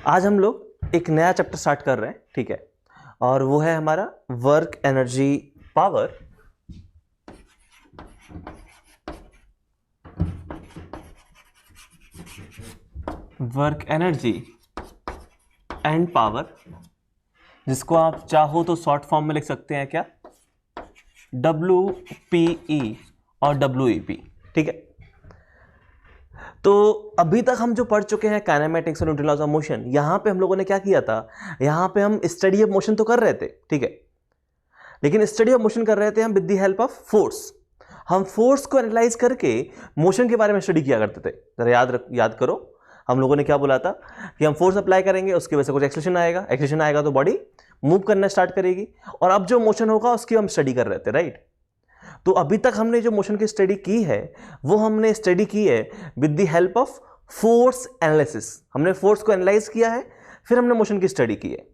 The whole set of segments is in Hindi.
आज हम लोग एक नया चैप्टर स्टार्ट कर रहे हैं, ठीक है, और वो है हमारा work energy power. Work energy and power, जिसको आप चाहो तो शॉर्ट फॉर्म में लिख सकते हैं क्या, WPE और WEP, ठीक है। तो अभी तक हम जो पढ़ चुके हैं काइनेमैटिक्स और न्यूटन लॉज ऑफ मोशन, यहां पे हम लोगों ने क्या किया था, यहां पे हम स्टडी ऑफ मोशन तो कर रहे थे, ठीक है, लेकिन स्टडी ऑफ मोशन कर रहे थे हम with the help of force. हम फोर्स को एनालाइज करके मोशन के बारे में स्टडी किया करते थे। जरा याद करो, हम लोगों ने क्या बोला था कि हम फोर्स अप्लाई करेंगे, उसकी वजह से कुछ एक्सेलरेशन आएगा तो बॉडी मूव करना स्टार्ट करेगी, और अब जो मोशन होगा उसकी हम स्टडी कर रहे थे, राइट। तो अभी तक हमने जो मोशन की स्टडी की है वो हमने स्टडी की है with the help of force analysis. हमने फोर्स को एनालाइज किया है, फिर हमने मोशन की स्टडी की है।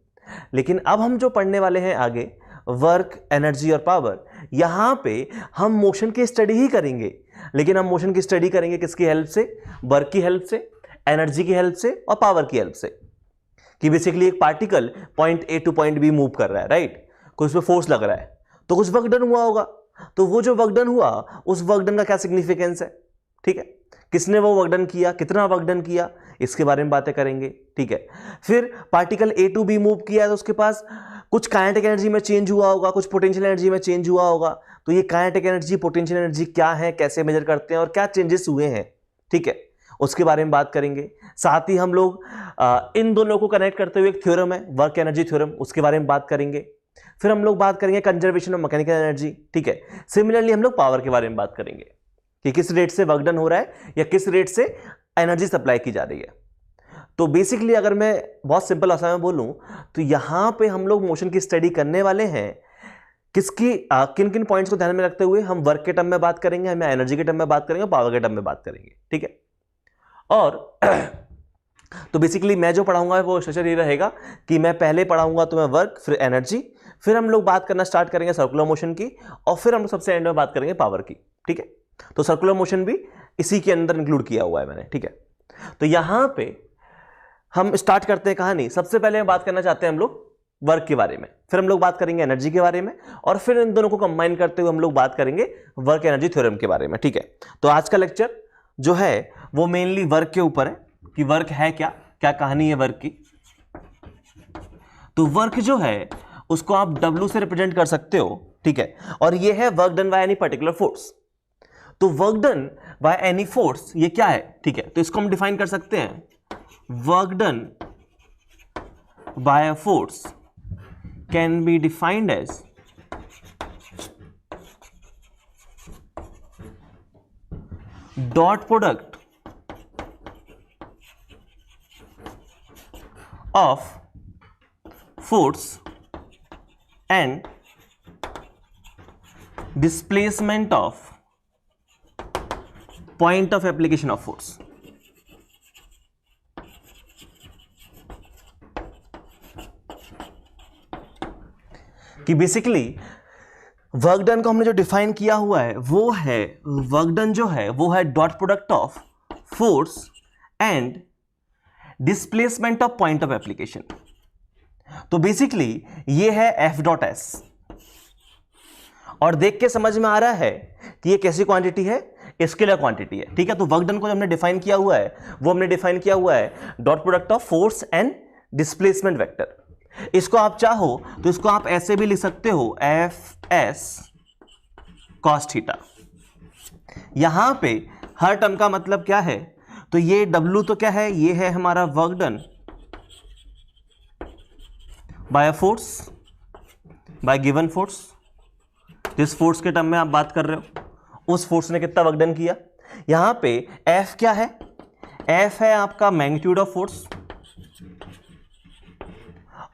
लेकिन अब हम जो पढ़ने वाले हैं आगे, वर्क एनर्जी और पावर, यहां पे हम मोशन की स्टडी ही करेंगे, लेकिन हम मोशन की स्टडी करेंगे किसकी हेल्प से, वर्क की हेल्प से, एनर्जी की हेल्प से और पावर की हेल्प से। कि बेसिकली एक particle point A to point B move कर रहा है, राइट, कुछ उसमें फोर्स लग रहा है तो कुछ वर्क डन हुआ होगा, तो वो जो वर्क डन हुआ उस वर्क डन का क्या सिग्निफिकेंस है, ठीक है, किसने वो वर्क डन किया, कितना वर्क डन किया, इसके बारे में बातें करेंगे, ठीक है। फिर particle A to B move किया है तो उसके पास कुछ काइनेटिक एनर्जी में चेंज हुआ होगा, कुछ पोटेंशियल एनर्जी में चेंज हुआ होगा, तो ये काइनेटिक एनर्जी, पोटेंशियल एनर्जी क्या है, कैसे मेजर करते हैं और क्या चेंजेस हुए हैं, ठीक है, उसके बारे में बात करेंगे। साथ ही हम लोग इन दोनों को कनेक्ट करते हुए एक थ्योरम है, वर्क एनर्जी थ्योरम, उसके बारे में बात करेंगे। फिर हम लोग बात करेंगे कंजर्वेशन ऑफ मैकेनिकल एनर्जी, ठीक है। सिमिलरली हम लोग पावर के बारे में बात करेंगे कि किस रेट से वर्क डन हो रहा है या किस रेट से एनर्जी सप्लाई की जा रही है। तो बेसिकली अगर मैं बहुत सिंपल भाषा में बोलूं तो यहां पे हम लोग मोशन की स्टडी करने वाले हैं, किसकी किन किन पॉइंट्स को ध्यान में रखते हुए, हम वर्क के टर्म में बात करेंगे, हम एनर्जी के टर्म में बात करेंगे, पावर के टर्म में बात करेंगे, ठीक है। और तो बेसिकली मैं जो पढ़ाऊंगा वो स्ट्रक्चर ये रहेगा कि मैं पहले पढ़ाऊंगा तो मैं वर्क, फिर एनर्जी, फिर हम लोग बात करना स्टार्ट करेंगे सर्कुलर मोशन की, और फिर हम लोग सबसे एंड में बात करेंगे पावर की, ठीक है। तो सर्कुलर मोशन भी इसी के अंदर इंक्लूड किया हुआ है मैंने, ठीक है। तो यहां पे हम स्टार्ट करते हैं कहानी। सबसे पहले हम बात करना चाहते हैं हम लोग वर्क के बारे में, फिर हम लोग बात करेंगे एनर्जी के बारे में, और फिर इन दोनों को कंबाइन करते हुए हम लोग बात करेंगे वर्क एनर्जी थ्योरम के बारे में, ठीक है। तो आज का लेक्चर जो है वो मेनली वर्क के ऊपर है कि वर्क है क्या, क्या कहानी है वर्क की। तो वर्क जो है उसको आप W से रिप्रेजेंट कर सकते हो, ठीक है, और ये है work done by any particular force. तो work done by any force ये क्या है, ठीक है, तो इसको हम डिफाइन कर सकते हैं, work done by a force can be defined as dot product of force and displacement of point of application of force। कि बेसिकली वर्क डन को हमने जो डिफाइन किया हुआ है वो है, वर्क डन जो है वो है dot product of force and displacement of point of application. तो बेसिकली ये है F डॉट एस, और देख के समझ में आ रहा है कि ये कैसी क्वांटिटी है, स्केलर क्वांटिटी है, ठीक है। तो वर्क डन को जो हमने डिफाइन किया हुआ है वो हमने डिफाइन किया हुआ है dot product of force and displacement vector. इसको आप चाहो तो इसको आप ऐसे भी लिख सकते हो, Fs cos थीटा। यहां पे हर टर्म का मतलब क्या है, तो ये W तो क्या है, ये है हमारा work done by a force, bye given force. जिस फोर्स के टर्म में आप बात कर रहे हो उस फोर्स ने कितना वर्क डन किया। यहां पे F क्या है, F है आपका मैग्नीट्यूड ऑफ फोर्स,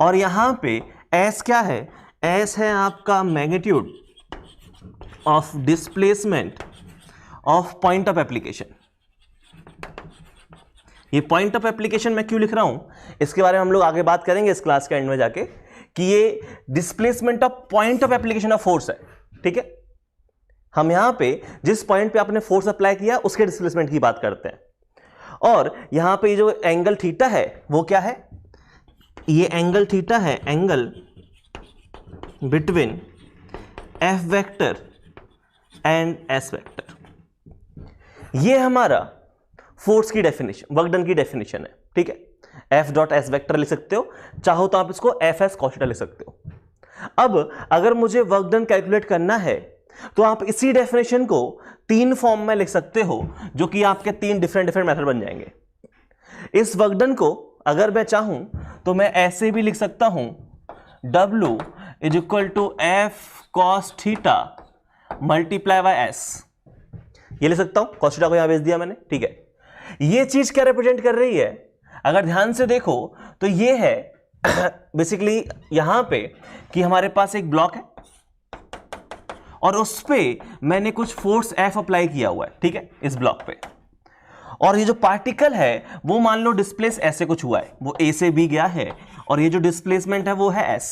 और यहां पे S क्या है, S है आपका magnitude of displacement of point of application. ये पॉइंट ऑफ एप्लीकेशन मैं क्यों लिख रहा हूं, इसके बारे में हम लोग आगे बात करेंगे इस क्लास के एंड में जाके, कि ये displacement of point of application of force है, ठीक है। हम यहां पे जिस पॉइंट पे आपने फोर्स अप्लाई किया उसके डिस्प्लेसमेंट की बात करते हैं, और यहां पे जो एंगल थीटा है वो क्या है, ये एंगल थीटा है, angle between F vector and S vector. ये हमारा फोर्स की डेफिनेशन, वर्क डन की डेफिनेशन है, ठीक है। एफ डॉट एस वेक्टर लिख सकते हो, चाहो तो आप इसको एफ एस कॉस थीटा लिख सकते हो। अब अगर मुझे वर्क डन कैलकुलेट करना है तो आप इसी डेफिनेशन को 3 फॉर्म में लिख सकते हो, जो कि आपके 3 डिफरेंट मेथड बन जाएंगे। इस वर्क डन को अगर मैं चाहूं तो मैं ऐसे भी लिख सकता हूं, W is equal to F cos theta multiply by S. ये लिख सकता हूं, कॉस थीटा को यहां भेज दिया मैंने, ठीक है। ये चीज क्या रिप्रेजेंट कर रही है, अगर ध्यान से देखो तो ये है बेसिकली यहां पे कि हमारे पास एक ब्लॉक है और उस पे मैंने कुछ फोर्स F अप्लाई किया हुआ है, ठीक है, इस ब्लॉक पे। और ये जो पार्टिकल है वो मान लो डिस्प्लेस ऐसे कुछ हुआ है, वो A से B गया है और ये जो डिस्प्लेसमेंट है वो है S,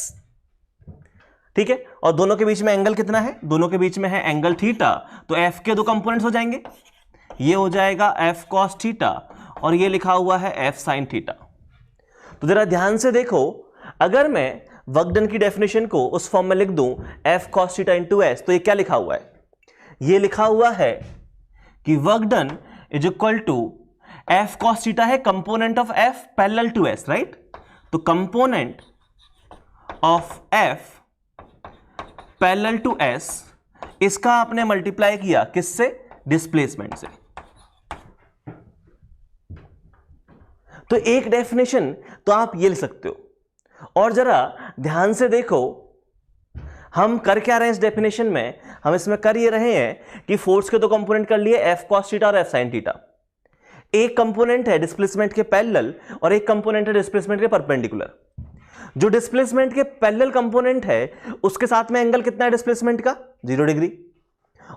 ठीक है। और दोनों के बीच में एंगल कितना है, दोनों के बीच में है एंगल थीटा। तो F के 2 कंपोनेंट्स हो जाएंगे, ये हो जाएगा F cos थीटा और ये लिखा हुआ है F sin थीटा। तो जरा ध्यान से देखो, अगर मैं वर्क डन की डेफिनेशन को उस फॉर्म में लिख दूं F cos theta into S, तो ये क्या लिखा हुआ है, ये लिखा हुआ है कि work done is equal to F cos theta है component of F parallel to S, right. तो component of F parallel to S, इसका आपने मल्टीप्लाई किया किससे, डिस्प्लेसमेंट से। तो एक डेफिनेशन तो आप ये लिख सकते हो। और जरा ध्यान से देखो हम कर क्या रहे हैं इस डेफिनेशन में, हम इसमें कर ये रहे हैं कि फोर्स के 2 कंपोनेंट कर लिए, F cos थीटा और F sin थीटा। एक कंपोनेंट है डिस्प्लेसमेंट के पैरेलल और एक कंपोनेंट है डिस्प्लेसमेंट के परपेंडिकुलर। जो डिस्प्लेसमेंट के पैरेलल कंपोनेंट है उसके साथ में एंगल कितना है डिस्प्लेसमेंट का, 0 डिग्री,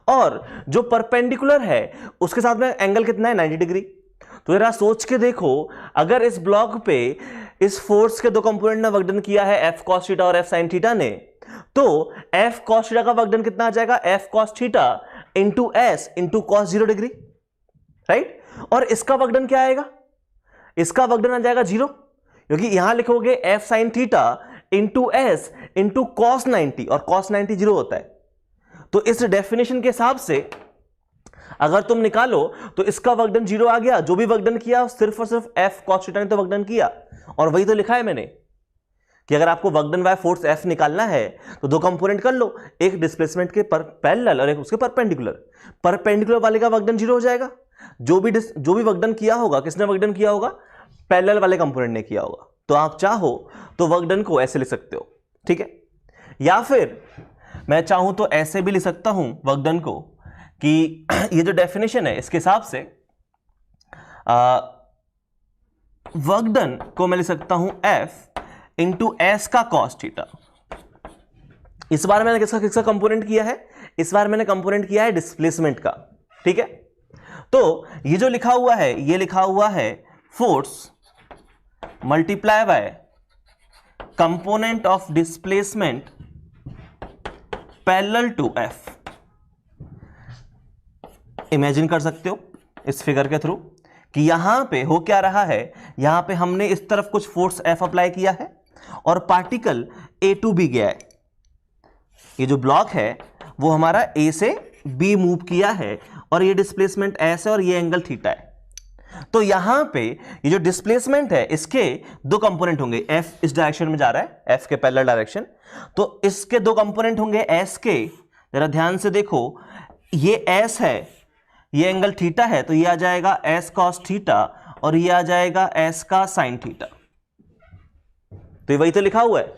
और जो परपेंडिकुलर है उसके साथ में एंगल कितना है, 90 डिग्री। तो जरा सोच के देखो, अगर इस ब्लॉक पे इस फोर्स के 2 कंपोनेंट ने वर्क डन किया है F cos थीटा और F sin थीटा ने, तो F cos थीटा का वर्क डन कितना आ जाएगा, F cos theta into S into cos 0 degree, right. और इसका वर्क डन क्या आएगा, इसका वर्क डन आ जाएगा 0, क्योंकि यहां लिखोगे F sin theta into S into cos 90 और cos 90 0 होता है। तो इस डेफिनेशन के हिसाब से अगर तुम निकालो तो इसका वर्क डन 0 आ गया, जो भी वर्क डन किया सिर्फ और सिर्फ F cos थीटा ने तो वर्क डन किया। और वही तो लिखा है मैंने कि अगर आपको work done by force F निकालना है तो 2 कंपोनेंट कर लो, एक डिस्प्लेसमेंट के पैरेलल और एक उसके परपेंडिकुलर। परपेंडिकुलर वाले का वर्क डन 0 हो जाएगा, जो भी वर्क डन किया होगा, किसने वर्क डन किया होगा, पैरेलल वाले कंपोनेंट ने किया होगा। तो आप चाहो तो वर्क डन को ऐसे लिख सकते हो, ठीक है। या फिर मैं चाहूं तो ऐसे भी लिख सकता हूं वर्क डन को कि ये जो डेफिनेशन है इसके हिसाब से वर्क डन को मैं लिख सकता हूं F इंटू S का cos थीटा। इस बार मैंने किसका कंपोनेंट किया है, इस बार मैंने कंपोनेंट किया है डिस्प्लेसमेंट का, ठीक है। तो ये जो लिखा हुआ है, ये लिखा हुआ है force multiply by component of displacement parallel to F। Imagine कर सकते हो इस फिगर के थ्रू कि यहां पे हो क्या रहा है, यहां पे हमने इस तरफ कुछ फोर्स F अप्लाई किया है और पार्टिकल A टू B गया है। ये जो ब्लॉक है वो हमारा A से B मूव किया है और ये डिस्प्लेसमेंट S है और ये एंगल थीटा है। तो यहां पे ये जो डिस्प्लेसमेंट है इसके 2 कंपोनेंट होंगे, F इस डायरेक्शन में जा रहा है, F के पैरेलल डायरेक्शन, तो इसके 2 कंपोनेंट होंगे S के। जरा ध्यान से देखो, ये S है, ये एंगल थीटा है, तो ये आ जाएगा S cos थीटा और ये आ जाएगा S का sin थीटा। तो ये वही तो लिखा हुआ है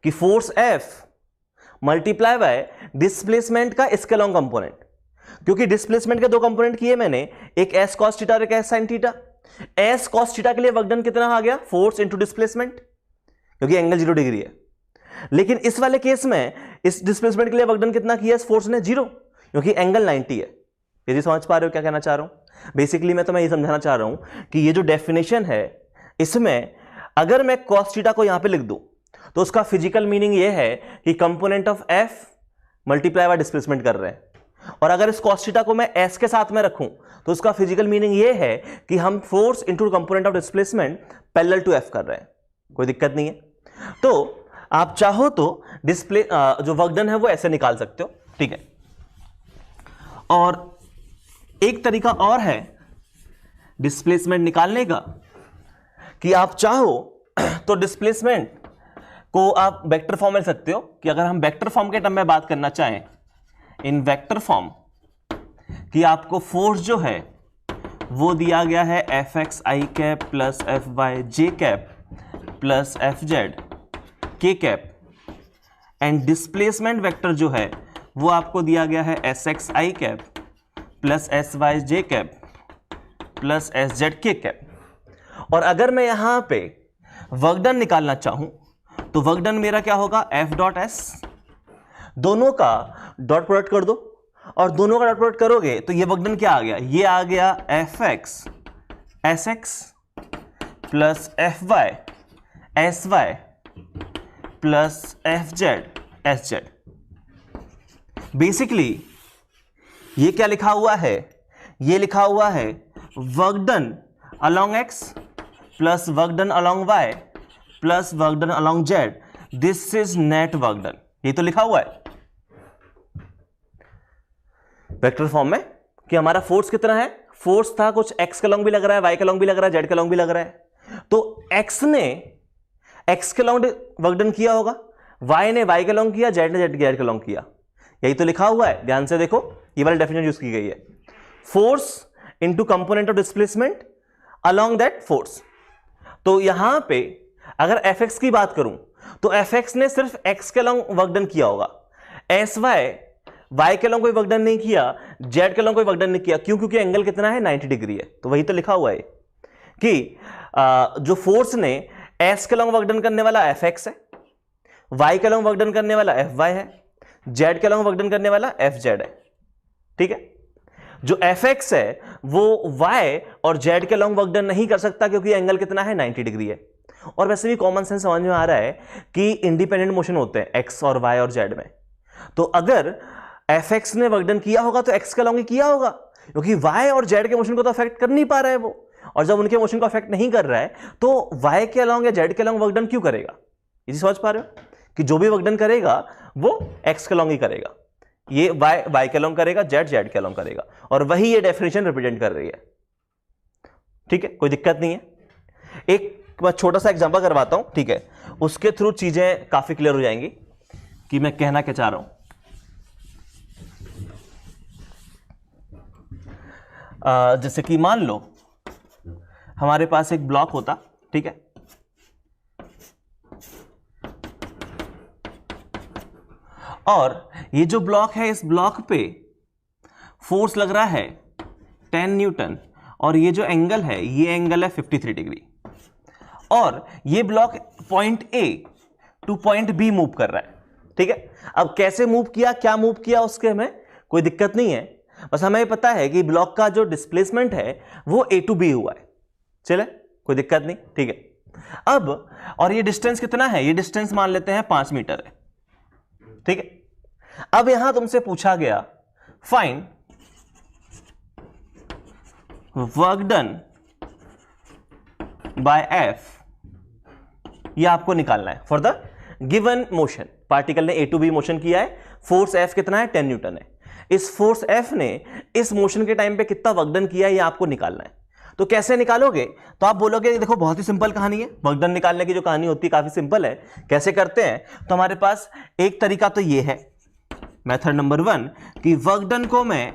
कि force F multiply by displacement का स्केलॉन्ग कंपोनेंट, क्योंकि डिस्प्लेसमेंट के 2 कंपोनेंट किए मैंने, एक S cos थीटा और एक S sin theta. S cos theta के लिए वर्क डन कितना आ गया, फोर्स इंटू डिस्प्लेसमेंट, क्योंकि एंगल 0 डिग्री है। लेकिन इस वाले केस में इस डिस्प्लेसमेंट के लिए वर्क डन कितना किया इस फोर्स ने, 0, क्योंकि एंगल 90 है। यदि समझ पा रहे हो क्या कहना चाह रहा हूं, बेसिकली मैं तुम्हें ये समझाना चाह रहा हूं कि ये जो डेफिनेशन है इसमें अगर मैं cos थीटा को यहां पे लिख दूं तो उसका फिजिकल मीनिंग ये है कि component of F multiply by displacement कर रहे हैं। और अगर इस cos थीटा को मैं S के साथ में रखूं तो उसका फिजिकल मीनिंग ये है कि हम force into component of displacement parallel to F कर रहे हैं। कोई दिक्कत नहीं है। तो आप चाहो तो डिस्प्ले जो वर्क डन है वो ऐसे निकाल सकते हो, ठीक है। और एक तरीका और है डिस्प्लेसमेंट निकालने का कि आप चाहो तो डिस्प्लेसमेंट को आप वेक्टर फॉर्म में लिख सकते हो कि अगर हम वेक्टर फॉर्म के टर्म में बात करना चाहें, इन वेक्टर फॉर्म, कि आपको फोर्स जो है वो दिया गया है एफ एक्स आई कैप प्लस एफ वाई जे कैप प्लस एफ जेड के कैप, एंड डिस्प्लेसमेंट वेक्टर जो है वो आपको दिया गया है एस एक्स आई कैप प्लस एस वाई जे कैप प्लस एस जेड के कैप। और अगर मैं यहां पे वर्क डन निकालना चाहूं तो वर्क डन मेरा क्या होगा, एफ डॉट एस, दोनों का डॉट प्रोडक्ट कर दो, और दोनों का डॉट प्रोडक्ट करोगे तो ये वर्क डन क्या आ गया, ये आ गया F X S X plus F Y S Y plus F Z S Z. Basically ये क्या लिखा हुआ है, ये लिखा हुआ है work done along X plus work done along Y plus work done along Z, this is net work done. ये तो लिखा हुआ है वेक्टर फॉर्म में कि हमारा फोर्स कितना है, फोर्स था कुछ एक्स के लॉन्ग भी लग रहा है, वाई के लॉन्ग भी लग रहा है, जेड के लॉन्ग भी लग रहा है। तो एक्स ने एक्स के लॉन्ग वर्क डन किया होगा, वाई ने वाई के लॉन्ग किया, जेड ने जेड के लॉन्ग किया। यही तो लिखा हुआ है, ध्यान से देखो, ये वाली डेफिनेशन यूज की गई है, force into component of displacement along that force. तो यहां पे अगर एफ एक्स की बात करूं तो एफ एक्स ने सिर्फ एक्स के लॉन्ग वर्क डन किया होगा, एस वाई के लॉन्ग कोई वर्क डन नहीं किया, जेड के लॉन्ग कोई वर्क डन नहीं किया। क्यों? क्योंकि एंगल कितना है, 90 डिग्री है। तो वही तो लिखा हुआ है कि जो फोर्स ने एस के लॉन्ग वर्क डन करने वाला एफ एक्स है, वाई के लॉन्ग वर्क डन करने वाला एफ वाई है, जेड के लॉन्ग वर्क डन करने वाला एफ जेड है, ठीक है। जो एफ एक्स है वो वाई और जेड के लॉन्ग वर्क डन नहीं कर सकता क्योंकि एंगल कितना है, 90 डिग्री है। और वैसे भी कॉमन सेंस समझ में आ रहा है कि इंडिपेंडेंट मोशन होते हैं एक्स और वाई और जेड में। तो अगर एफ एक्स ने वर्क डन किया होगा तो एक्स के लॉन्ग ही किया होगा, क्योंकि वाई और जेड के मोशन को तो अफेक्ट कर नहीं पा रहा है वो, और जब उनके मोशन को अफेक्ट नहीं कर रहा है तो वाई के लॉन्ग या जेड के लॉन्ग वर्क डन क्यों करेगा। ये समझ पा रहे हो कि जो भी वर्क डन करेगा वो एक्स के लॉन्ग ही करेगा, ये वाई के लॉन्ग करेगा, जेड के लॉन्ग करेगा, और वही ये डेफिनेशन रिप्रेजेंट कर रही है, ठीक है, कोई दिक्कत नहीं है। एक छोटा सा एग्जांपल करवाता हूं, ठीक है, उसके थ्रू चीजें काफी क्लियर हो जाएंगी कि मैं कहना क्या चाह रहा हूं। जैसे कि मान लो हमारे पास एक ब्लॉक होता, ठीक है, और ये जो ब्लॉक है इस ब्लॉक पे फोर्स लग रहा है 10 न्यूटन, और ये जो एंगल है ये एंगल है 53 डिग्री, और ये block point A to point B move कर रहा है, ठीक है। अब कैसे मूव किया, क्या मूव किया, उसके हमें कोई दिक्कत नहीं है, बस हमें पता है कि ब्लॉक का जो डिस्प्लेसमेंट है वो ए टू बी हुआ है, चले, कोई दिक्कत नहीं, ठीक है। अब और ये डिस्टेंस कितना है, ये डिस्टेंस मान लेते हैं 5 मीटर है, ठीक है। अब यहां तुमसे पूछा गया find work done by F, ये आपको निकालना है for the given motion. Particle ने ए टू बी मोशन किया है, फोर्स एफ कितना है, 10 न्यूटन है। इस फोर्स एफ ने इस मोशन के टाइम पे कितना वर्क डन किया है ये आपको निकालना है। तो कैसे निकालोगे, तो आप बोलोगे देखो बहुत ही सिंपल कहानी है, वर्क डन निकालने की जो कहानी होती है काफी सिंपल है। कैसे करते हैं, तो हमारे पास एक तरीका तो ये है, मेथड नंबर 1, कि वर्क डन को मैं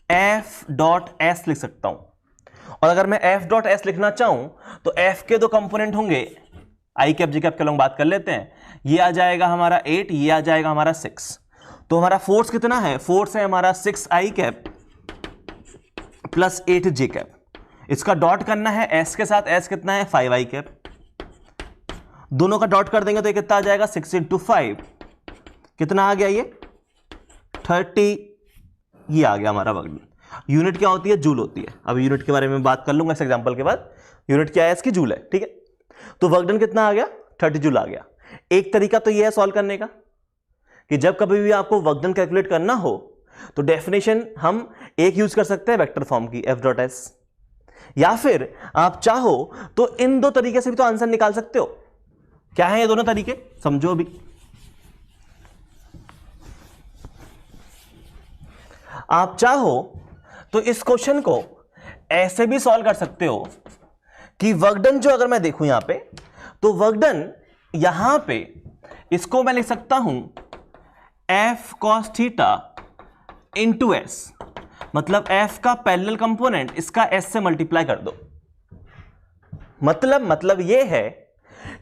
एफ डॉट एस लिख सकता हूं, और अगर मैं एफ डॉट एस लिखना चाहूं तो एफ के दो कंपोनेंट होंगे, आई कैप जी कैप के लोग बात कर लेते हैं, ये आ जाएगा हमारा 8, ये आ जाएगा हमारा 6। तो हमारा फोर्स कितना है, फोर्स है हमारा 6 आई कैप प्लस 8 जे कैप। इसका डॉट करना है एस के साथ, एस कितना है 5 आई कैप, दोनों का डॉट कर देंगे तो ये कितना आ जाएगा 6 इंटू 5, कितना आ गया ये 30, ये आ गया हमारा वर्क डन। यूनिट क्या होती है, जूल होती है। अब यूनिट के बारे में बात कर लूंगा इस एग्जांपल के बाद, यूनिट क्या है इसकी, जूल है, ठीक है। तो वर्क डन कितना आ गया, 30 जूल आ गया। एक तरीका तो ये है सॉल्व करने का कि जब कभी भी आपको वर्क डन कैलकुलेट करना हो तो डेफिनेशन हम एक यूज कर सकते हैं वेक्टर फॉर्म की, एफ डॉट एस। या फिर आप चाहो तो इन दो तरीके से भी तो आंसर निकाल सकते हो। क्या है ये दोनों तरीके, समझो अभी। आप चाहो तो इस क्वेश्चन को ऐसे भी सॉल्व कर सकते हो कि वर्क डन जो अगर मैं देखूं यहां पे, तो वर्क डन यहां पे इसको मैं लिख सकता हूं F cos theta into S, मतलब एफ का पैरेलल कंपोनेंट इसका एस से मल्टीप्लाई कर दो। मतलब ये है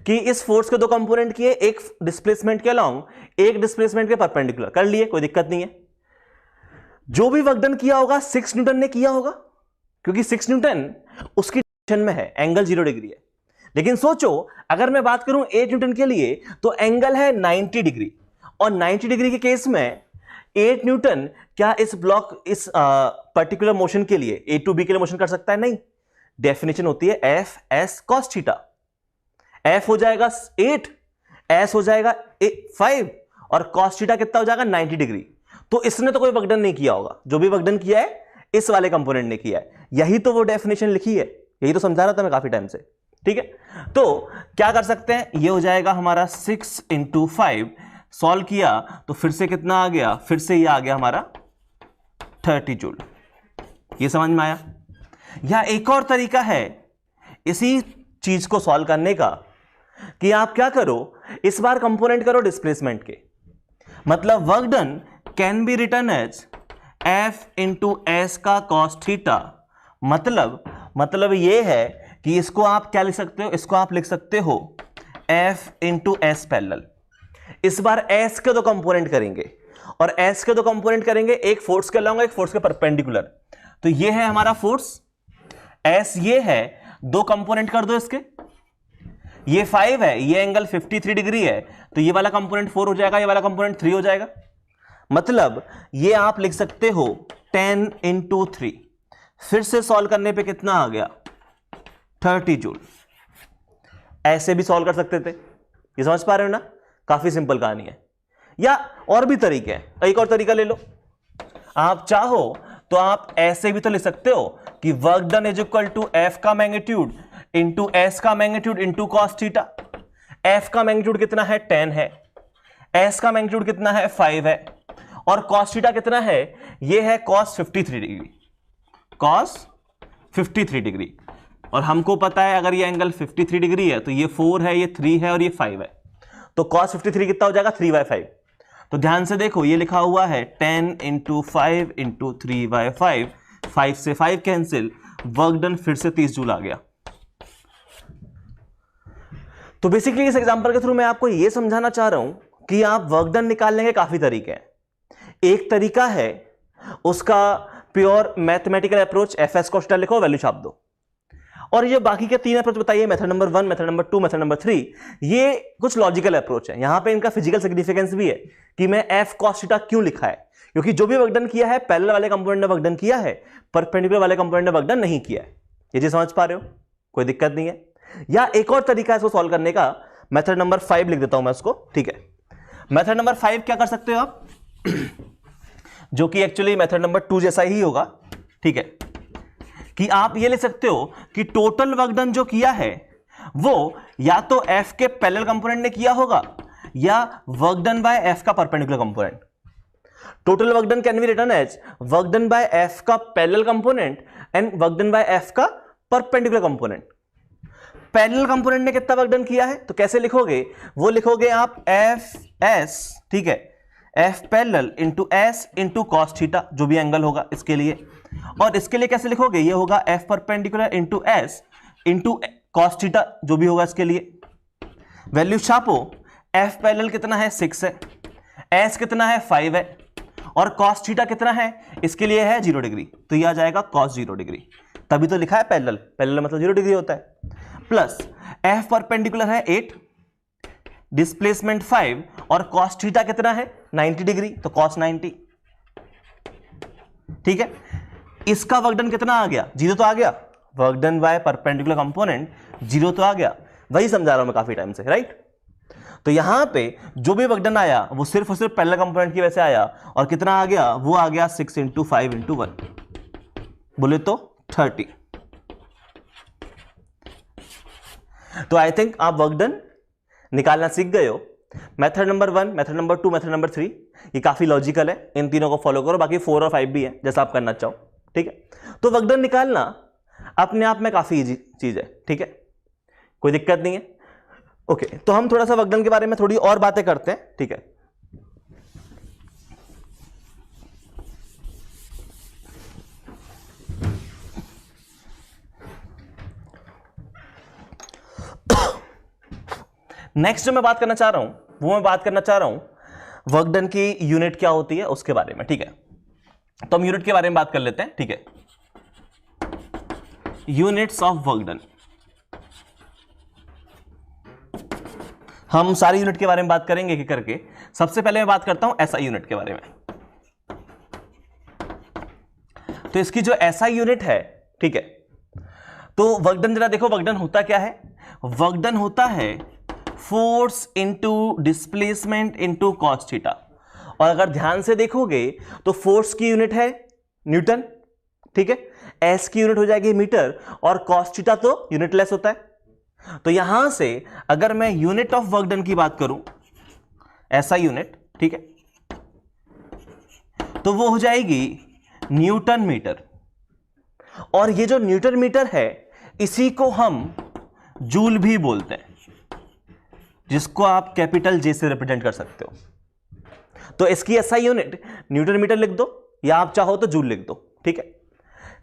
कि इस फोर्स के दो कंपोनेंट किए, एक डिस्प्लेसमेंट के अलोंग, एक डिस्प्लेसमेंट के परपेंडिकुलर, कर लिए, कोई दिक्कत नहीं है। जो भी वर्क डन किया होगा 6 न्यूटन ने किया होगा, क्योंकि 6 न्यूटन उसकी डायरेक्शन में है, एंगल 0 डिग्री है। लेकिन सोचो अगर मैं बात करूं 8 न्यूटन के लिए, तो एंगल है 90 डिग्री, और 90 डिग्री के केस में 8 न्यूटन क्या इस ब्लॉक, इस पर्टिकुलर मोशन के लिए ए टू बी के लिए मोशन कर सकता है? नहीं। डेफिनेशन होती है F S cos theta. F हो जाएगा 8, एस हो जाएगा 5, और कॉस थीटा कितना हो जाएगा? 90 डिग्री। तो इसने तो कोई वर्क डन नहीं किया होगा, जो भी वर्क डन किया है इस वाले कंपोनेंट ने किया है। यही तो वो डेफिनेशन लिखी है, यही तो समझा रहा था मैं काफी टाइम से। ठीक है, तो क्या कर सकते हैं, ये हो जाएगा हमारा 6 × 5, सॉल्व किया तो फिर से कितना आ गया, फिर से ये आ गया हमारा 30 जूल। ये समझ में आया? या एक और तरीका है इसी चीज को सॉल्व करने का, कि आप क्या करो, इस बार कंपोनेंट करो डिस्प्लेसमेंट के, मतलब work done can be written as F into S का कॉस थीटा। मतलब ये है कि इसको आप क्या लिख सकते हो, इसको आप लिख सकते हो एफ इंटू एस पैरेलल। इस बार एस के दो कंपोनेंट करेंगे, और एस के दो कंपोनेंट करेंगे, एक फोर्स के अलोंग, एक फोर्स के परपेंडिकुलर। तो ये है हमारा फोर्स एस, ये है, दो कंपोनेंट कर दो इसके, ये 5 है, ये एंगल 53 डिग्री है, तो ये वाला कंपोनेंट 4 हो जाएगा, ये वाला कंपोनेंट 3 हो जाएगा। मतलब ये आप लिख सकते हो 10 × 3, फिर से सॉल्व करने पे कितना आ गया, 30 जूल। ऐसे भी सॉल्व कर सकते थे, ये समझ पा रहे हो ना? काफी सिंपल कहानी है। या और भी तरीके हैं, एक और तरीका ले लो, आप चाहो तो आप ऐसे भी तो लिख सकते हो कि work done is equal to F का मैग्नीट्यूड इंटू एस का magnitude into cos theta. F का मैग्नीट्यूड कितना है, 10 है, एस का मैग्नीट्यूड कितना है, 5 है, और कॉस थीटा कितना है, ये है कॉस 53 डिग्री, कॉस 53 डिग्री। और हमको पता है अगर ये एंगल 53 डिग्री है तो ये 4 है, ये 3 है, और ये 5 है, तो cos 53 कितना हो जाएगा, 3/5। तो ध्यान से देखो, ये लिखा हुआ है 10 × 5 × 3/5, 5 से 5 कैंसिल, वर्क डन फिर से 30 जूल आ गया। तो बेसिकली इस एग्जांपल के थ्रू मैं आपको ये समझाना चाह रहा हूं कि आप वर्क डन निकालने के काफी तरीके हैं। एक तरीका है उसका pure mathematical approach, F S cos theta लिखो, वैल्यू छाप दो। और ये बाकी के 3 अप्रोच बताइए, method number 1, method number 2, method number 3, ये कुछ लॉजिकल अप्रोच है। यहां पे इनका फिजिकल सिग्निफिकेंस भी है कि मैं एफ कॉस थीटा क्यों लिखा है, क्योंकि जो भी वर्क डन किया है पैरेलल वाले कंपोनेंट ने वर्क डन किया है, परपेंडिकुलर वाले कंपोनेंट ने वर्क डन नहीं किया है। ये चीज समझ पा रहे हो? कोई दिक्कत नहीं है। या एक और तरीका है इसको सॉल्व करने का, मेथड नंबर 5 लिख देता हूं मैं उसको। ठीक है, मेथड नंबर 5 क्या कर सकते हो आप जो कि एक्चुअली मेथड नंबर 2 जैसा ही होगा। ठीक है, कि आप ये लिख सकते हो कि टोटल वर्क डन जो किया है वो या तो एफ के पैरेलल कंपोनेंट ने किया होगा, या वर्क डन बाय एफ का perpendicular component. Total work done can be written as work done by F का parallel component and work done by F का परपेंडिकुलर कंपोनेंट। पैरेलल कंपोनेंट ने कितना वर्क डन किया है, तो कैसे लिखोगे, वो लिखोगे आप एफ एस, ठीक है, F parallel into S into cos theta, जो भी एंगल होगा इसके लिए। और इसके लिए कैसे लिखोगे, ये होगा F perpendicular into S into cos theta, जो भी होगा इसके लिए। वैल्यू छापो, एफ पैरेलल कितना है, 6 है, एस कितना है, 5 है, और कॉस थीटा कितना है, इसके लिए है 0 डिग्री, तो ये आ जाएगा कॉस 0 डिग्री। तभी तो लिखा है पैरेलल, पैरेलल मतलब 0 डिग्री होता है। प्लस एफ परपेंडिकुलर है 8, डिस्प्लेसमेंट 5, और कॉस थीटा कितना है, 90 डिग्री, तो कॉस 90। ठीक है, इसका वर्क डन कितना आ गया, 0 तो आ गया, work done by perpendicular component 0 तो आ गया। वही समझा रहा हूं मैं काफी टाइम से, राइट। तो यहां पे जो भी वर्क डन आया वो सिर्फ और सिर्फ पैरेलल कंपोनेंट की वजह से आया, और कितना आ गया, वो आ गया 6 × 5 × 1, बोले तो 30। तो आई थिंक आप वर्क डन निकालना सीख गए हो। Method number 1, method number 2, method number 3 ये काफी लॉजिकल है, इन तीनों को फॉलो करो, बाकी 4 और 5 भी है जैसा आप करना चाहो। ठीक है, तो वर्क डन निकालना अपने आप में काफी इजी चीज है। ठीक है, कोई दिक्कत नहीं है। ओके, तो हम थोड़ा सा वर्क डन के बारे में थोड़ी और बातें करते हैं। ठीक है, नेक्स्ट जो मैं बात करना चाह रहा हूं वो मैं बात करना चाह रहा हूं वर्क डन की यूनिट क्या होती है उसके बारे में। ठीक है, तो हम यूनिट के बारे में बात कर लेते हैं। ठीक है, यूनिट्स ऑफ वर्क डन, हम सारी यूनिट के बारे में बात करेंगे कि करके। सबसे पहले मैं बात करता हूं एसआई यूनिट के बारे में। तो इसकी जो एसआई यूनिट है, ठीक है, तो वर्क डन जरा देखो, वर्क डन होता क्या है? वर्क डन होता है force into displacement into cos theta. और अगर ध्यान से देखोगे तो फोर्स की यूनिट है न्यूटन, ठीक है, एस की यूनिट हो जाएगी मीटर, और कॉस थीटा तो यूनिटलेस होता है। तो यहां से अगर मैं यूनिट ऑफ वर्क डन की बात करूं, ऐसा यूनिट, ठीक है, तो वो हो जाएगी न्यूटन मीटर। और ये जो न्यूटन मीटर है इसी को हम जूल भी बोलते हैं, जिसको आप कैपिटल जे से रिप्रेजेंट कर सकते हो। तो इसकी एसआई यूनिट न्यूटन मीटर लिख दो, या आप चाहो तो जूल लिख दो। ठीक है,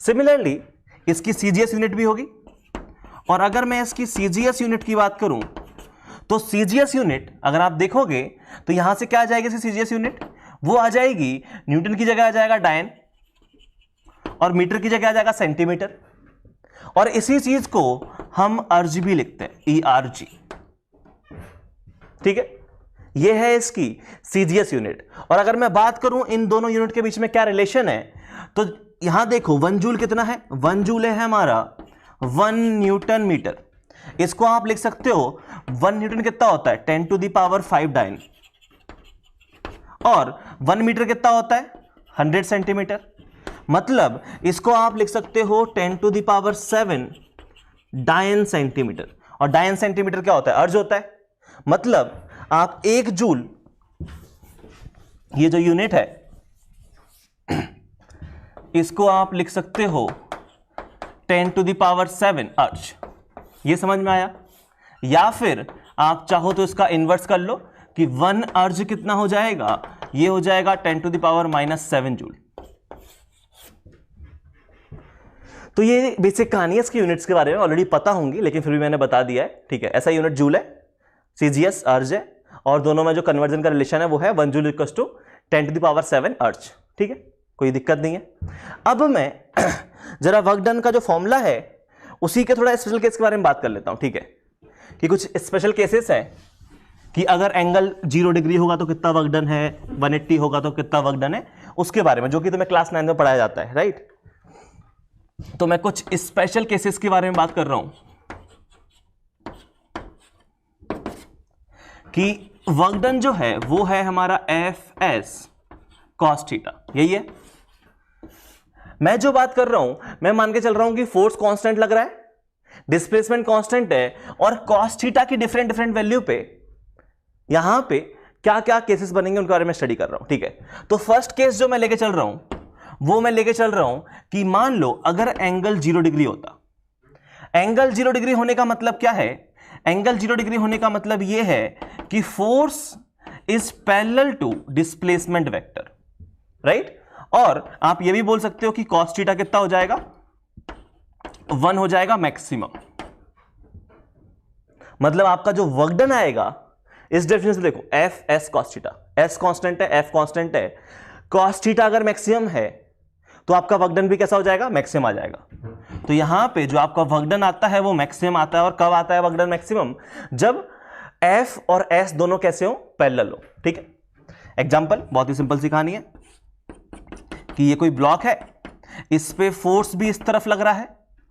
सिमिलरली इसकी सीजीएस यूनिट भी होगी। और अगर मैं इसकी सीजीएस यूनिट की बात करूं तो सीजीएस यूनिट अगर आप देखोगे तो यहां से क्या आ जाएगी सीजीएस यूनिट? वो आ जाएगी, न्यूटन की जगह आ जाएगा डायन, और मीटर की जगह आ जाएगा सेंटीमीटर। और इसी चीज को हम अर्ज भी लिखते हैं, ERG। ठीक है, ये है इसकी सीजीएस यूनिट। और अगर मैं बात करूं इन दोनों यूनिट के बीच में क्या रिलेशन है, तो यहां देखो 1 जूल कितना है? 1 जूल है हमारा 1 न्यूटन मीटर। इसको आप लिख सकते हो 1 न्यूटन कितना होता है? 10⁵ डायन। और 1 मीटर कितना होता है? 100 सेंटीमीटर। मतलब इसको आप लिख सकते हो 10⁷ डायन सेंटीमीटर। और डायन सेंटीमीटर क्या होता है? अर्ज होता है। मतलब आप 1 जूल, ये जो यूनिट है, इसको आप लिख सकते हो 10⁷ अर्ज। ये समझ में आया? या फिर आप चाहो तो इसका इन्वर्स कर लो कि 1 अर्ज कितना हो जाएगा? ये हो जाएगा 10⁻⁻7 जूल। तो ये बेसिक कहानी है। इसकी यूनिट्स के बारे में ऑलरेडी पता होंगी, लेकिन फिर भी मैंने बता दिया है। ठीक है, ऐसा यूनिट जूल है, सीजीएस अर्ज है, और दोनों में जो कन्वर्जन का रिलेशन है वो है 1 जूल इक्वल्स टू 10⁻7 अर्ज। ठीक है, कोई दिक्कत नहीं है। अब मैं जरा वर्क डन का जो फॉर्मूला है उसी के थोड़ा स्पेशल केस के बारे में बात कर लेता हूं। ठीक है, कि कुछ स्पेशल केसेस हैं कि अगर एंगल 0 डिग्री होगा तो कितना वर्क डन है, 180 होगा तो कितना वर्क डन है, उसके बारे में, जो कि तुम्हें क्लास 9 में पढ़ाया जाता है, राइट? तो मैं कुछ स्पेशल केसेस के बारे में बात कर रहा हूं कि वर्क डन जो है वो है हमारा FS cos थीटा। यही है मैं जो बात कर रहा हूं। मैं मान के चल रहा हूं कि फोर्स कांस्टेंट लग रहा है, डिस्प्लेसमेंट कांस्टेंट है, और cos थीटा की डिफरेंट वैल्यू पे यहां पे क्या क्या केसेस बनेंगे उनके बारे में स्टडी कर रहा हूं। ठीक है, तो फर्स्ट केस जो मैं लेके चल रहा हूं वो मैं लेके चल रहा हूं कि मान लो अगर एंगल 0 डिग्री होता। एंगल 0 डिग्री होने का मतलब क्या है? एंगल 0 डिग्री होने का मतलब यह है कि force is parallel to displacement vector, right? और आप यह भी बोल सकते हो कि cos थीटा कितना हो जाएगा? 1 हो जाएगा मैक्सिमम। मतलब आपका जो वर्क डन आएगा इस डेफिनेशन से देखो, FS cos theta, S constant है, F कांस्टेंट है, cos थीटा अगर मैक्सिमम है तो आपका वर्क डन भी कैसा हो जाएगा? मैक्सिमम आ जाएगा। तो यहां पे जो आपका वर्क डन आता है वो मैक्सिमम आता है। और कब आता है वर्क डन मैक्सिमम? जब F और S दोनों कैसे हो? पैरेलल हो। ठीक है, एग्जांपल बहुत ही सिंपल सी कहानी है कि ये कोई ब्लॉक है, इस पे फोर्स भी इस तरफ लग रहा है,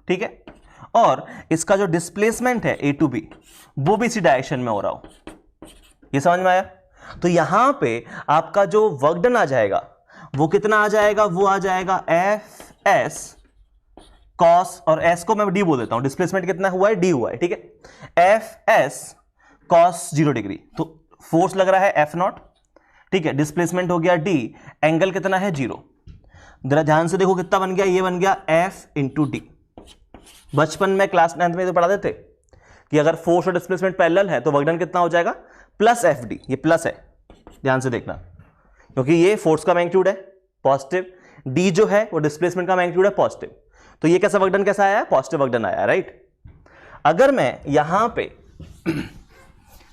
ठीक है, और इसका जो डिस्प्लेसमेंट है A to B वो भी इसी डायरेक्शन में हो रहा हो। ये समझ में आया? तो यहां पे आपका जो वर्क डन आ जाएगा वो कितना आ जाएगा? वो आ जाएगा FS कॉस, और एस को मैं डी बोल देता हूं, डिस्प्लेसमेंट कितना हुआ है, डी हुआ है, ठीक है, एफ एस कॉस 0 डिग्री, तो फोर्स लग रहा है एफ नॉट, ठीक है, डिस्प्लेसमेंट हो गया डी, एंगल कितना है 0। जरा ध्यान से देखो कितना बन गया, ये बन गया एफ इंटू डी। बचपन में क्लास 9th में तो पढ़ा देते कि अगर फोर्स और डिस्प्लेसमेंट पैरेलल है तो वर्क डन कितना हो जाएगा, प्लस एफ डी, ये प्लस है, ध्यान से देखना, क्योंकि ये फोर्स का मैग्नीट्यूड है पॉजिटिव, डी जो है वो डिस्प्लेसमेंट का मैग्नीट्यूड है पॉजिटिव, तो ये कैसा वर्क डन कैसा आया, पॉजिटिव वर्क डन आया, राइट। अगर मैं यहां पे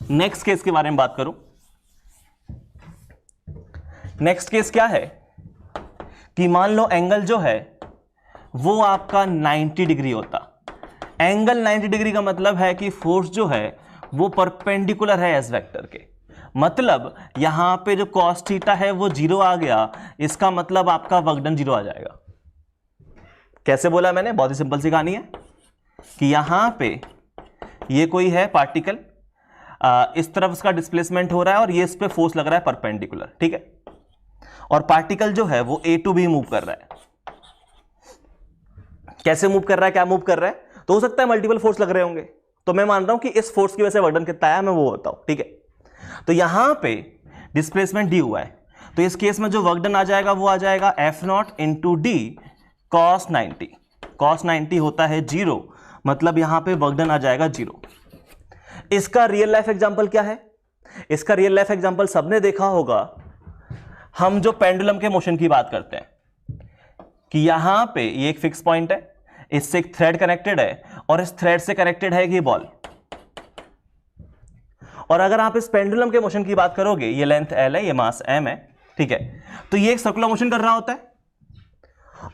नेक्स्ट केस के बारे में बात करूं, नेक्स्ट केस क्या है कि मान लो एंगल जो है वो आपका 90 डिग्री होता। एंगल 90 डिग्री का मतलब है कि फोर्स जो है वो परपेंडिकुलर है एस वेक्टर के, मतलब यहां पे जो कॉस थीटा है वो 0 आ गया, इसका मतलब आपका वर्क डन 0 आ जाएगा। कैसे बोला मैंने, बहुत ही सिंपल सी कहानी है कि यहां पे ये कोई है पार्टिकल, इस तरफ उसका डिस्प्लेसमेंट हो रहा है और ये इस पे फोर्स लग रहा है परपेंडिकुलर, ठीक है, और पार्टिकल जो है वो ए टू बी मूव कर रहा है। कैसे मूव कर रहा है, क्या मूव कर रहा है, तो हो सकता है मल्टीपल फोर्स लग रहे होंगे, तो मैं मान रहा हूं कि इस फोर्स की वजह से वर्क डन कितना आया मैं वो बताऊं, ठीक है। तो यहां पे डिस्प्लेसमेंट डी हुआ है, तो इस केस में जो वर्क डन आ जाएगा वो आ जाएगा F not into D cos 90। Cos 90 होता है 0, मतलब यहां पे वर्क डन आ जाएगा 0। इसका रियल लाइफ एग्जांपल क्या है, इसका रियल लाइफ एग्जांपल सबने देखा होगा, हम जो पेंडुलम के मोशन की बात करते हैं कि यहां पे ये एक फिक्स पॉइंट है, इससे एक थ्रेड कनेक्टेड है और इस थ्रेड से कनेक्टेड है ये बॉल, और अगर आप इस पेंडुलम के मोशन की बात करोगे, ये लेंथ एल है, ये मास एम है, ठीक है, तो ये एक सर्कुलर मोशन कर रहा होता है,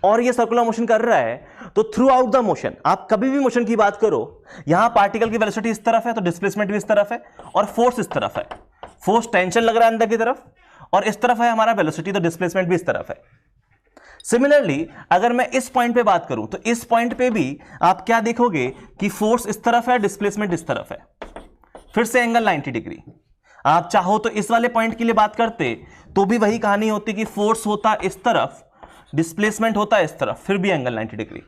और ये सर्कुलर मोशन कर रहा है, तो थ्रू आउट द मोशन आप कभी भी मोशन की बात करो, यहां पार्टिकल की वेलोसिटी इस तरफ है तो डिस्प्लेसमेंट भी इस तरफ है, और फोर्स इस तरफ है, फोर्स टेंशन लग रहा है अंदर की तरफ, और इस तरफ है हमारा वेलोसिटी, तो डिस्प्लेसमेंट भी इस तरफ है। सिमिलरली अगर मैं इस पॉइंट पे बात करूं तो इस पॉइंट पे भी आप क्या देखोगे कि फोर्स इस तरफ है, डिस्प्लेसमेंट इस तरफ है, फिर से एंगल 90 डिग्री। आप चाहो तो इस वाले पॉइंट के लिए बात करते तो भी वही कहानी होती कि फोर्स होता इस तरफ, डिस्प्लेसमेंट होता इस तरफ, फिर भी एंगल 90 डिग्री।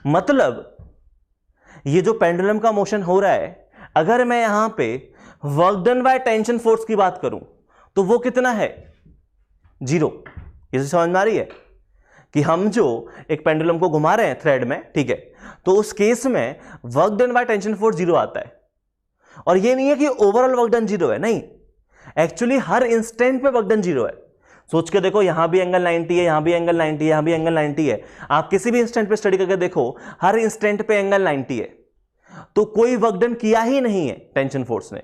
मतलब ये जो पेंडुलम का मोशन हो रहा है, अगर मैं यहां पे work done by tension force की बात करूं तो वो कितना है, 0। इसे समझ में आ रही है कि हम जो एक पेंडुलम को घुमा रहे हैं थ्रेड में, ठीक है, तो उस केस में work done by tension force 0 आता है। और ये नहीं है कि ओवरऑल वर्क डन 0 है, नहीं, एक्चुअली हर इंस्टेंट पे वर्क डन 0 है। सोच के देखो, यहां भी एंगल 90 है, यहां भी एंगल 90 है, यहां भी एंगल 90 है, आप किसी भी इंस्टेंट पे स्टडी करके देखो, हर इंस्टेंट पे एंगल 90 है, तो कोई वर्क डन किया ही नहीं है टेंशन फोर्स ने,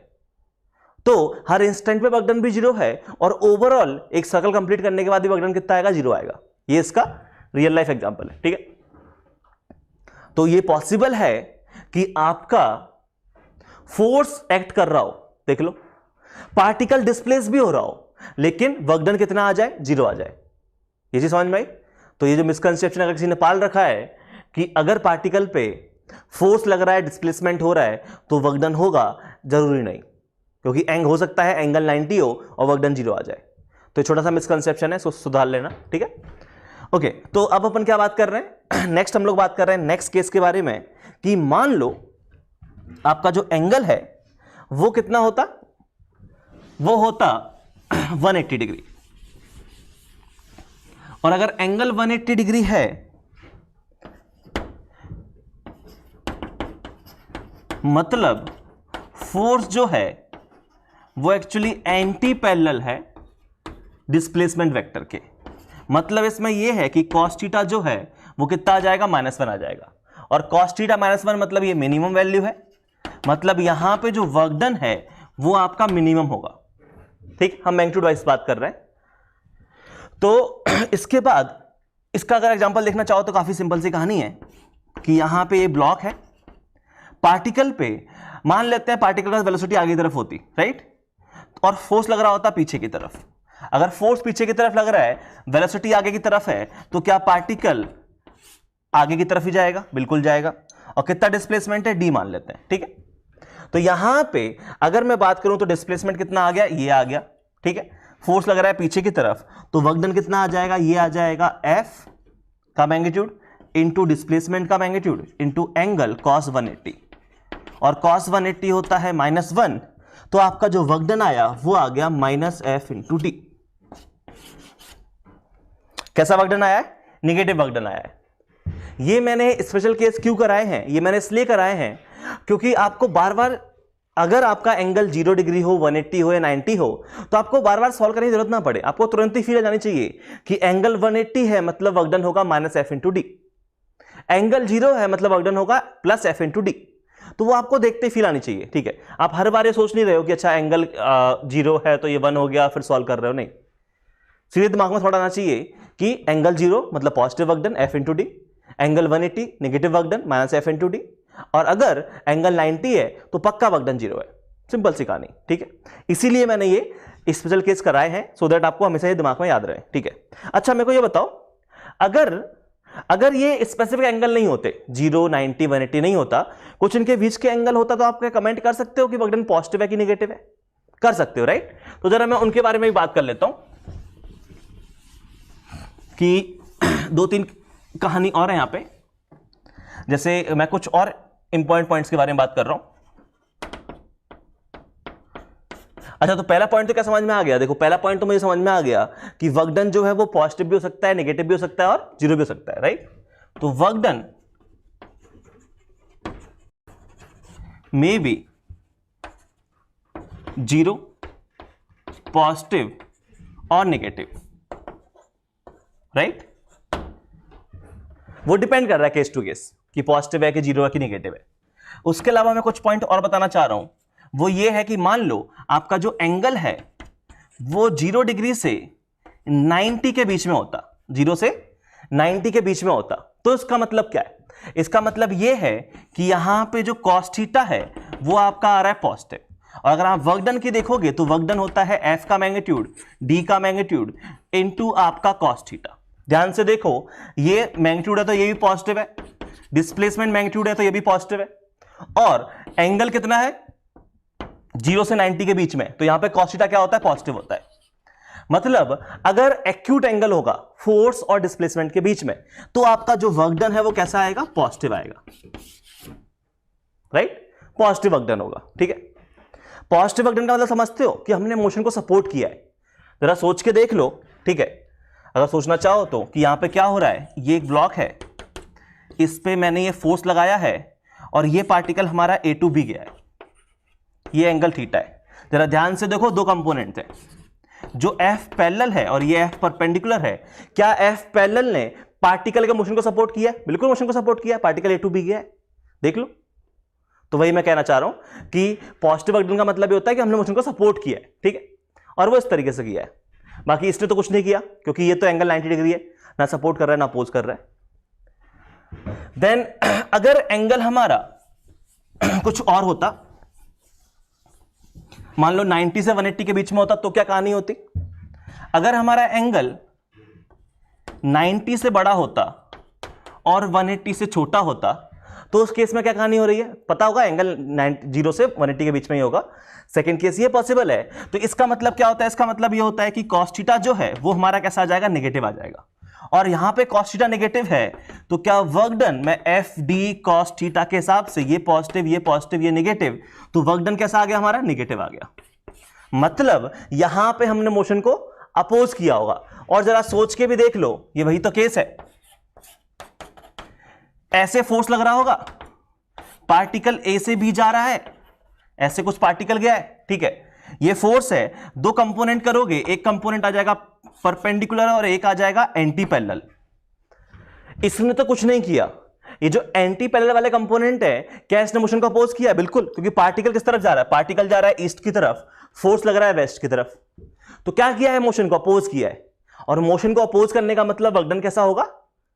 तो हर इंस्टेंट पे वर्क डन भी 0 है, और ओवरऑल एक सर्कल कंप्लीट करने के बाद भी वर्क डन कितना आएगा, 0 आएगा। ये इसका रियल लाइफ एग्जांपल है, ठीक है। तो ये पॉसिबल है कि आपका फोर्स एक्ट कर रहा हो, देख लो, पार्टिकल डिस्प्लेस भी हो रहा हो, लेकिन वर्क डन कितना आ जाए, 0 आ जाए। ये चीज समझ में आई। तो ये जो मिसकंसेप्शन अगर किसी ने पाल रखा है कि अगर पार्टिकल पे फोर्स लग रहा है, डिस्प्लेसमेंट हो रहा है, तो वर्क डन होगा, जरूरी नहीं, क्योंकि एंग हो सकता है एंगल 90 हो और वर्क डन 0 आ जाए। तो छोटा सा मिसकंसेप्शन है, सुधार लेना, ठीक है। ओके, तो अब अपन क्या बात कर रहे हैं, नेक्स्ट हम लोग बात कर रहे हैं नेक्स्ट केस के बारे में कि मान लो आपका जो एंगल है वो कितना होता, वो होता 180 डिग्री, और अगर एंगल 180 डिग्री है मतलब फोर्स जो है वो एक्चुअली एंटी पैरेलल है डिस्प्लेसमेंट वेक्टर के। मतलब इसमें यह है कि cos थीटा जो है वो कितना आ जाएगा, -1 आ जाएगा, और cos थीटा -1 मतलब ये मिनिमम वैल्यू है, मतलब यहां पे जो वर्क डन है वो आपका मिनिमम होगा, ठीक। हम मैग्नीट्यूड वाइज बात कर रहे हैं। तो इसके बाद इसका अगर एग्जांपल देखना चाहो तो काफी सिंपल सी कहानी है कि यहां पे ये ब्लॉक है, पार्टिकल पे मान लेते हैं पार्टिकल का वेलोसिटी आगे की तरफ होती, राइट, और फोर्स लग रहा होता पीछे की तरफ। अगर फोर्स पीछे की तरफ लग रहा है, वेलोसिटी आगे की तरफ है, तो क्या पार्टिकल आगे की तरफ ही जाएगा, बिल्कुल जाएगा, और कितना डिस्प्लेसमेंट है, डी मान लेते हैं, ठीक है। तो यहां पे अगर मैं बात करूं तो डिस्प्लेसमेंट कितना आ गया, ये आ गया, ठीक है, फोर्स लग रहा है पीछे की तरफ, तो वर्क डन कितना आ जाएगा, ये आ जाएगा एफ का मैग्नीट्यूड इंटू डिस्प्लेसमेंट का मैग्नीट्यूड इंटू एंगल cos 180, और cos 180 होता है -1, तो आपका जो वर्क डन आया वो आ गया -F इंटू डी। कैसा वर्क डन आया है? निगेटिव वर्क डन आया है। ये मैंने स्पेशल केस क्यों कराए हैं? ये मैंने इसलिए कराए हैं क्योंकि आपको बार बार, अगर आपका एंगल 0 डिग्री हो, 180 हो या 90 हो, तो आपको बार बार सॉल्व करने की जरूरत ना पड़े। आपको तुरंत ही फील आ जानी चाहिए कि एंगल 180 है मतलब वर्क डन होगा -F इंटू डी, एंगल 0 है मतलब वर्क डन होगा +F इंटू डी। तो वो आपको देखते ही फील आनी चाहिए, ठीक है। आप हर बार ये सोच नहीं रहे हो कि अच्छा एंगल 0 है तो ये 1 हो गया फिर सॉल्व कर रहे हो, नहीं। सीधे दिमाग में थोड़ा आना चाहिए कि एंगल 0 मतलब positive work done F into D, angle 180 negative work done -F into D, और अगर एंगल 90 है तो पक्का वर्क डन 0 है। सिंपल सी कहानी, ठीक है। इसीलिए मैंने ये स्पेशल केस कराए हैं सो दैट आपको हमेशा ये दिमाग में याद रहे, ठीक है। अच्छा मेरे को ये बताओ, अगर ये स्पेसिफिक एंगल नहीं होते, 0, 90, 180 नहीं होता, कुछ इनके बीच के एंगल होता, तो आप कमेंट कर सकते हो कि वर्क डन पॉजिटिव है कि नेगेटिव है? कर सकते हो, राइट। तो जरा मैं उनके बारे में भी बात कर लेता हूं कि 2-3 कहानी और है यहां पे। जैसे मैं कुछ और इंपॉर्टेंट पॉइंट्स के बारे में बात कर रहा हूं। अच्छा, तो पहला पॉइंट तो क्या समझ में आ गया? देखो, पहला पॉइंट तो मुझे समझ में आ गया कि वर्क डन जो है वो पॉजिटिव भी हो सकता है, नेगेटिव भी हो सकता है और 0 भी हो सकता है, राइट। तो work done may be 0, positive और नेगेटिव, राइट। वो डिपेंड कर रहा है केस टू केस कि पॉजिटिव है कि 0 है कि नेगेटिव है। उसके अलावा मैं कुछ पॉइंट और बताना चाह रहा हूं, वो ये है कि मान लो आपका जो एंगल है वो 0 डिग्री से 90 के बीच में होता, 0 से 90 के बीच में होता, तो इसका मतलब क्या है? इसका मतलब ये है कि यहां पे जो cos थीटा है वो आपका आ रहा है पॉजिटिव, और अगर आप वर्क डन की देखोगे तो वर्क डन होता है F का मैग्नीट्यूड, D का मैग्नीट्यूड इनटू आपका cos थीटा। ध्यान से देखो, ये मैग्नीट्यूड है तो ये भी पॉजिटिव है, डिस्प्लेसमेंट मैग्नीट्यूड है तो ये भी पॉजिटिव है, और एंगल कितना है? 0 से 90 के बीच में, तो यहां पे cos थीटा क्या होता है? पॉजिटिव होता है। मतलब अगर एक्यूट एंगल होगा फोर्स और डिस्प्लेसमेंट के बीच में, तो आपका जो वर्क डन है वो कैसा आएगा? पॉजिटिव आएगा, राइट। पॉजिटिव वर्क डन होगा, ठीक है। पॉजिटिव वर्क डन का मतलब समझते हो कि हमने मोशन को सपोर्ट किया है। जरा सोच के देख लो, ठीक है। अगर सोचना चाहो तो कि यहां पे क्या हो रहा है, ये एक ब्लॉक है, इस पे मैंने ये फोर्स लगाया है और ये पार्टिकल हमारा A to B गया है, ये एंगल थीटा है। जरा ध्यान से देखो, दो कंपोनेंट है, जो F पैरेलल है और ये F परपेंडिकुलर है। क्या F पैरेलल ने पार्टिकल के मोशन को सपोर्ट किया? बिल्कुल मोशन को सपोर्ट किया, पार्टिकल A to B गया है, देख लो। तो वही मैं कहना चाह रहा हूं कि पॉजिटिव वर्क डन का मतलब ये होता है कि हमने मोशन को सपोर्ट किया है, ठीक है, और वो इस तरीके से किया है। बाकी इसने तो कुछ नहीं किया क्योंकि ये तो एंगल 90 डिग्री है, ना सपोर्ट कर रहा है ना अपोज कर रहा है। देन अगर एंगल हमारा कुछ और होता, मान लो 90 से 180 के बीच में होता, तो क्या कहानी होती? अगर हमारा एंगल 90 से बड़ा होता और 180 से छोटा होता, तो उस केस में क्या कहानी हो रही है? पता होगा एंगल 0 से 180 के बीच में ही होगा। सेकंड केस ये पॉसिबल है, तो इसका मतलब क्या होता है? इसका मतलब ये होता है कि cos थीटा जो है वो हमारा कैसा आ जाएगा? नेगेटिव आ जाएगा। और यहां पे cos थीटा नेगेटिव है, तो क्या वर्क डन मैं FD cos थीटा के हिसाब से, ये पॉजिटिव ये नेगेटिव, तो वर्क डन कैसा आ गया? हमारा नेगेटिव आ गया। मतलब यहां पे हमने मोशन को अपोज किया होगा। और जरा सोच के भी देख लो, ये वही तो केस है, ऐसे फोर्स लग रहा होगा, पार्टिकल A से B जा रहा है, ऐसे कुछ पार्टिकल गया है, ठीक है, ये फोर्स है। दो कंपोनेंट करोगे, एक कंपोनेंट आ जाएगा परपेंडिकुलर और एक आ जाएगा एंटी पैरेलल। इसने तो कुछ नहीं किया, ये जो एंटी पैरेलल वाले कंपोनेंट है, क्या इसने मोशन को अपोज किया? बिल्कुल, क्योंकि पार्टिकल किस तरफ जा रहा है? पार्टिकल जा रहा है ईस्ट की तरफ, फोर्स लग रहा है वेस्ट की तरफ। तो क्या किया है? मोशन को अपोज किया है, और मोशन को अपोज करने का मतलब वर्क डन कैसा होगा?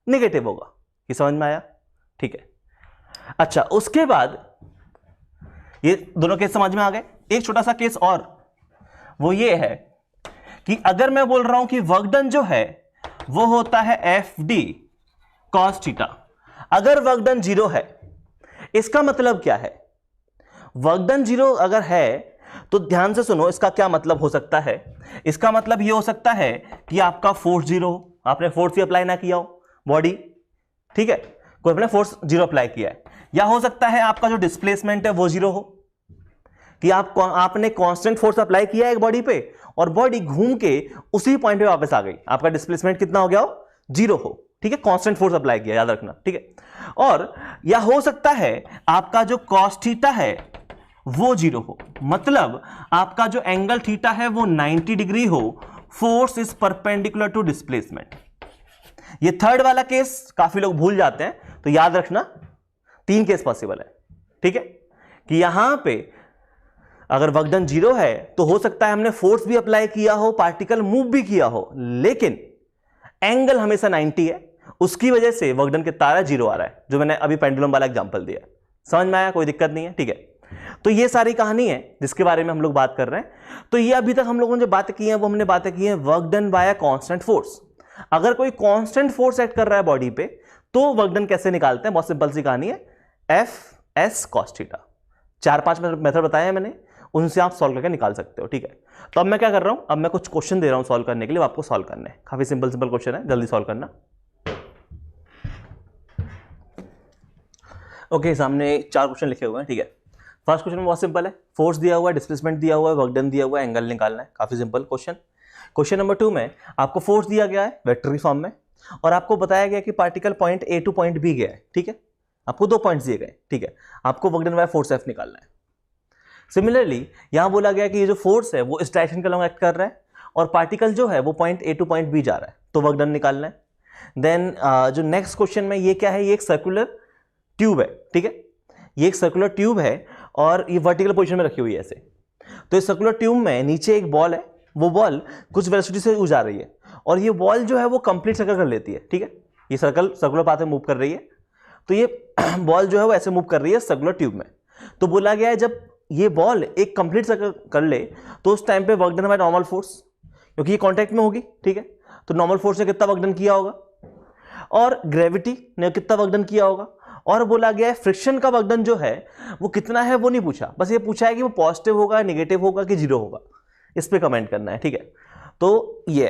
नेगेटिव होगा। ये समझ में आया? ठीक है। अच्छा, उसके बाद ये दोनों केस समझ में आ गए। एक छोटा सा केस और, वो ये है कि अगर मैं बोल रहा हूं कि वर्क डन जो है वो होता है FD cos थीटा, अगर वर्क डन 0 है, इसका मतलब क्या है? वर्क डन 0 अगर है तो ध्यान से सुनो, इसका क्या मतलब हो सकता है? इसका मतलब ये हो सकता है कि आपका फोर्स 0, आपने फोर्स भी अप्लाई ना किया हो, बॉडी ठीक है, कोई अपने फोर्स जीरो अप्लाई किया है। या हो सकता है आपका जो डिस्प्लेसमेंट है वो जीरो हो, कि आपने कांस्टेंट फोर्स अप्लाई किया है एक बॉडी पे और बॉडी घूम के उसी पॉइंट पे वापस आ गई, आपका डिस्प्लेसमेंट कितना हो गया हो, जीरो हो, ठीक है, कांस्टेंट फोर्स अप्लाई किया, याद रखना, ठीक है। और या हो सकता है आपका जो कॉस थीटा है वो जीरो हो, मतलब आपका जो एंगल थीटा है वो 90 डिग्री हो, force is perpendicular to displacement. ये थर्ड वाला केस काफी लोग भूल जाते हैं, तो याद रखना 3 केस पॉसिबल है, ठीक है, कि यहां पे अगर वर्क डन जीरो है तो हो सकता है हमने फोर्स भी अप्लाई किया हो, पार्टिकल मूव भी किया हो, लेकिन एंगल हमेशा 90 है, उसकी वजह से वर्क डन कितना आ रहा है, जीरो आ रहा है, जो मैंने अभी पेंडुलम वाला एग्जांपल दिया। समझ में आया, कोई दिक्कत नहीं है, ठीक है। तो ये सारी कहानी है जिसके बारे में हम लोग बात कर रहे हैं। तो ये अभी तक हम लोगों ने जो बातें की हैं वो हमने बातें की हैं work done by a constant force. अगर कोई कांस्टेंट फोर्स एक्ट कर रहा है बॉडी पे तो वर्क डन कैसे निकालते हैं, बहुत सिंपल सी कहानी है, F S cos theta. 4-5 method बताए हैं मैंने, उनसे आप सॉल्व करके निकाल सकते हो, ठीक है। तो अब मैं क्या कर रहा हूं, अब मैं कुछ क्वेश्चन दे रहा हूं सॉल्व करने के लिए, आपको सॉल्व करने हैं, काफी सिंपल क्वेश्चन है, जल्दी सॉल्व करना। ओके, सामने 4 क्वेश्चन लिखे हुए हैं, ठीक है। फर्स्ट क्वेश्चन बहुत सिंपल है, फोर्स दिया हुआ है, डिस्प्लेसमेंट दिया हुआ है, वर्क डन दिया हुआ है, एंगल निकालना है, काफी सिंपल क्वेश्चन। क्वेश्चन नंबर 2 में आपको फोर्स दिया गया है वेक्टर फॉर्म में और आपको बताया गया कि particle point A to point B गया है, ठीक है, आपको 2 पॉइंट्स दिए गए, ठीक है, आपको work done by force F निकालना है। सिमिलरली यहां बोला गया कि ये जो फोर्स है वो इस डायरेक्शन के अलॉन्ग एक्ट कर रहा है और पार्टिकल जो है वो point A to point B जा रहा है, तो वर्क डन निकालना है। देन जो नेक्स्ट क्वेश्चन में ये क्या है, ये एक सर्कुलर ट्यूब है, ठीक है, ये एक सर्कुलर ट्यूब है और ये वर्टिकल पोजीशन में रखी हुई है ऐसे। तो इस सर्कुलर ट्यूब में नीचे एक बॉल है, वो बॉल कुछ वेलोसिटी से जा रही है और ये बॉल जो है वो कंप्लीट सर्कल कर लेती है, ठीक है, ये सर्कुलर पाथ में मूव कर रही है, तो ये बॉल जो है वो ऐसे मूव कर रही है सर्कुलर ट्यूब में। तो बोला गया है जब ये बॉल एक कंप्लीट सर्कल कर ले तो उस टाइम पे work done by normal force, क्योंकि ये कांटेक्ट में होगी, ठीक है, तो नॉर्मल फोर्स ने कितना वर्क डन किया होगा और ग्रेविटी ने कितना वर्क डन किया होगा। और बोला गया है फ्रिक्शन का वर्क डन जो है वो कितना है वो नहीं पूछा, बस ये पूछा है कि वो पॉजिटिव होगा, नेगेटिव होगा कि जीरो होगा, इस पे कमेंट करना है, ठीक है। तो ये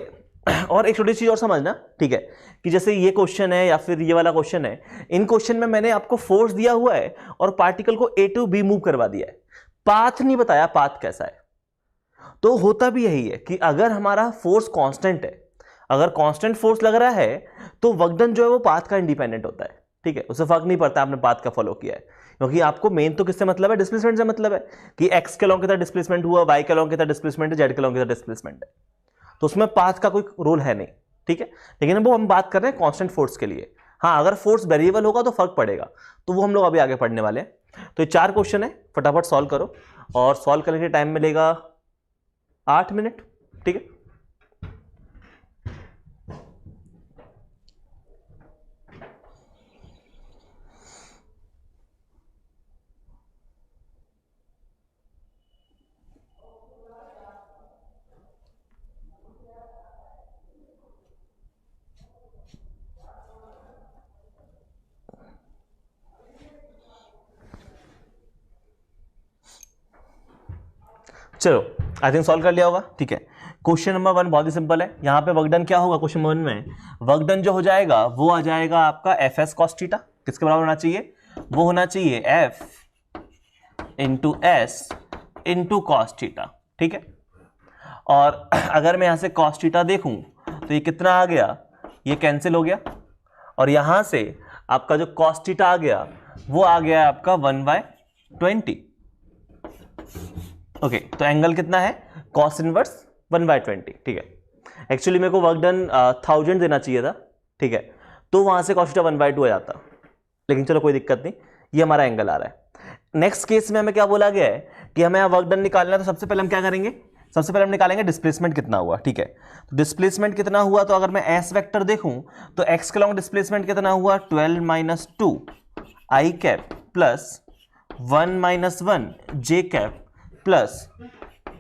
और एक छोटी चीज और समझना, ठीक है, कि जैसे ये क्वेश्चन है या फिर ये वाला क्वेश्चन है, इन क्वेश्चन में मैंने आपको फोर्स दिया हुआ है और पार्टिकल को ए टू बी मूव करवा दिया है, पाथ नहीं बताया पाथ कैसा है। तो होता भी यही है कि अगर हमारा फोर्स कांस्टेंट है, अगर कांस्टेंट फोर्स लग रहा है तो वर्क डन जो है वो पाथ का इंडिपेंडेंट होता है, ठीक है, उससे फर्क नहीं पड़ता आपने पाथ का फॉलो किया है, क्योंकि आपको मेन तो किससे मतलब है, डिस्प्लेसमेंट से मतलब है कि एक्स के लॉन्ग कितना डिस्प्लेसमेंट हुआ, वाई के लॉन्ग कितना डिस्प्लेसमेंट है, जेड के लॉन्ग कितना डिस्प्लेसमेंट है, तो उसमें पाथ का कोई रोल है नहीं, ठीक है। लेकिन वो हम बात कर रहे हैं कांस्टेंट फोर्स के लिए। हाँ, अगर फोर्स वेरिएबल होगा तो फर्क पड़ेगा, तो वो हम लोग अभी आगे पढ़ने वाले हैं। तो ये 4 क्वेश्चन है, फटाफट सॉल्व करो और सॉल्व करने के टाइम मिलेगा 8 मिनट, ठीक है। चलो, आई थिंक सॉल्व कर लिया होगा, ठीक है। क्वेश्चन नंबर 1 बहुत ही सिंपल है, यहां पे वर्क डन क्या होगा, क्वेश्चन नंबर 1 में वर्क डन जो हो जाएगा वो आ जाएगा आपका एफ एस कॉस थीटा, किसके बराबर होना चाहिए, वो होना चाहिए F into S into cos theta, ठीक है। और अगर मैं यहां से कॉस थीटा देखूं तो ये कितना आ गया, ये कैंसिल हो गया और यहां से आपका जो कॉस थीटा आ गया वो आ गया आपका 1/20, ओके। तो एंगल कितना है, कॉस इनवर्स 1/20, ठीक है। एक्चुअली मेरे को वर्क डन 1000 देना चाहिए था, ठीक है, तो वहां से कॉस थीटा 1/2 आ जाता, लेकिन चलो कोई दिक्कत नहीं, ये हमारा एंगल आ रहा है। नेक्स्ट केस में हमें क्या बोला गया है कि हमें वर्क डन निकालना है, तो सबसे पहले हम क्या करेंगे, सबसे पहले हम निकालेंगे डिस्प्लेसमेंट कितना हुआ, ठीक है। तो डिस्प्लेसमेंट कितना हुआ, तो अगर मैं एस वेक्टर देखूं तो एक्स के लॉन्ग डिस्प्लेसमेंट कितना हुआ, 12 - 2 आई कैप प्लस 1 - 1 जे कैप प्लस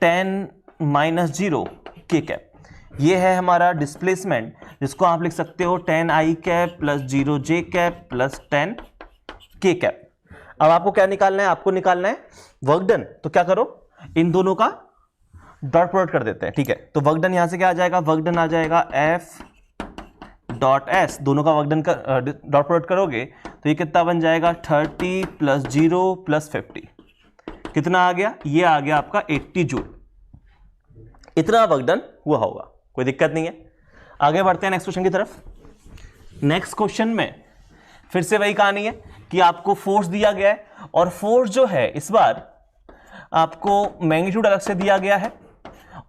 10 - 0 के कैप, ये है हमारा डिस्प्लेसमेंट, जिसको आप लिख सकते हो 10 आई कैप प्लस 0 जे कैप प्लस 10 के कैप। अब आपको क्या निकालना है, आपको निकालना है वर्क डन, तो क्या करो, इन दोनों का डॉट प्रोडक्ट कर देते हैं, ठीक है। तो वर्क डन यहां से क्या आ जाएगा, वर्क डन आ जाएगा एफ डॉट एस, दोनों का वर्क डन का डॉट प्रोडक्ट करोगे तो ये कितना बन जाएगा 30 + 0 + 50, कितना आ गया, ये आ गया आपका 80 जूल। इतना वर्क डन हुआ होगा, कोई दिक्कत नहीं है। आगे बढ़ते हैं नेक्स्ट क्वेश्चन की तरफ। नेक्स्ट क्वेश्चन में फिर से वही कहानी है कि आपको फोर्स दिया गया है और फोर्स जो है इस बार आपको मैग्नीट्यूड अलग से दिया गया है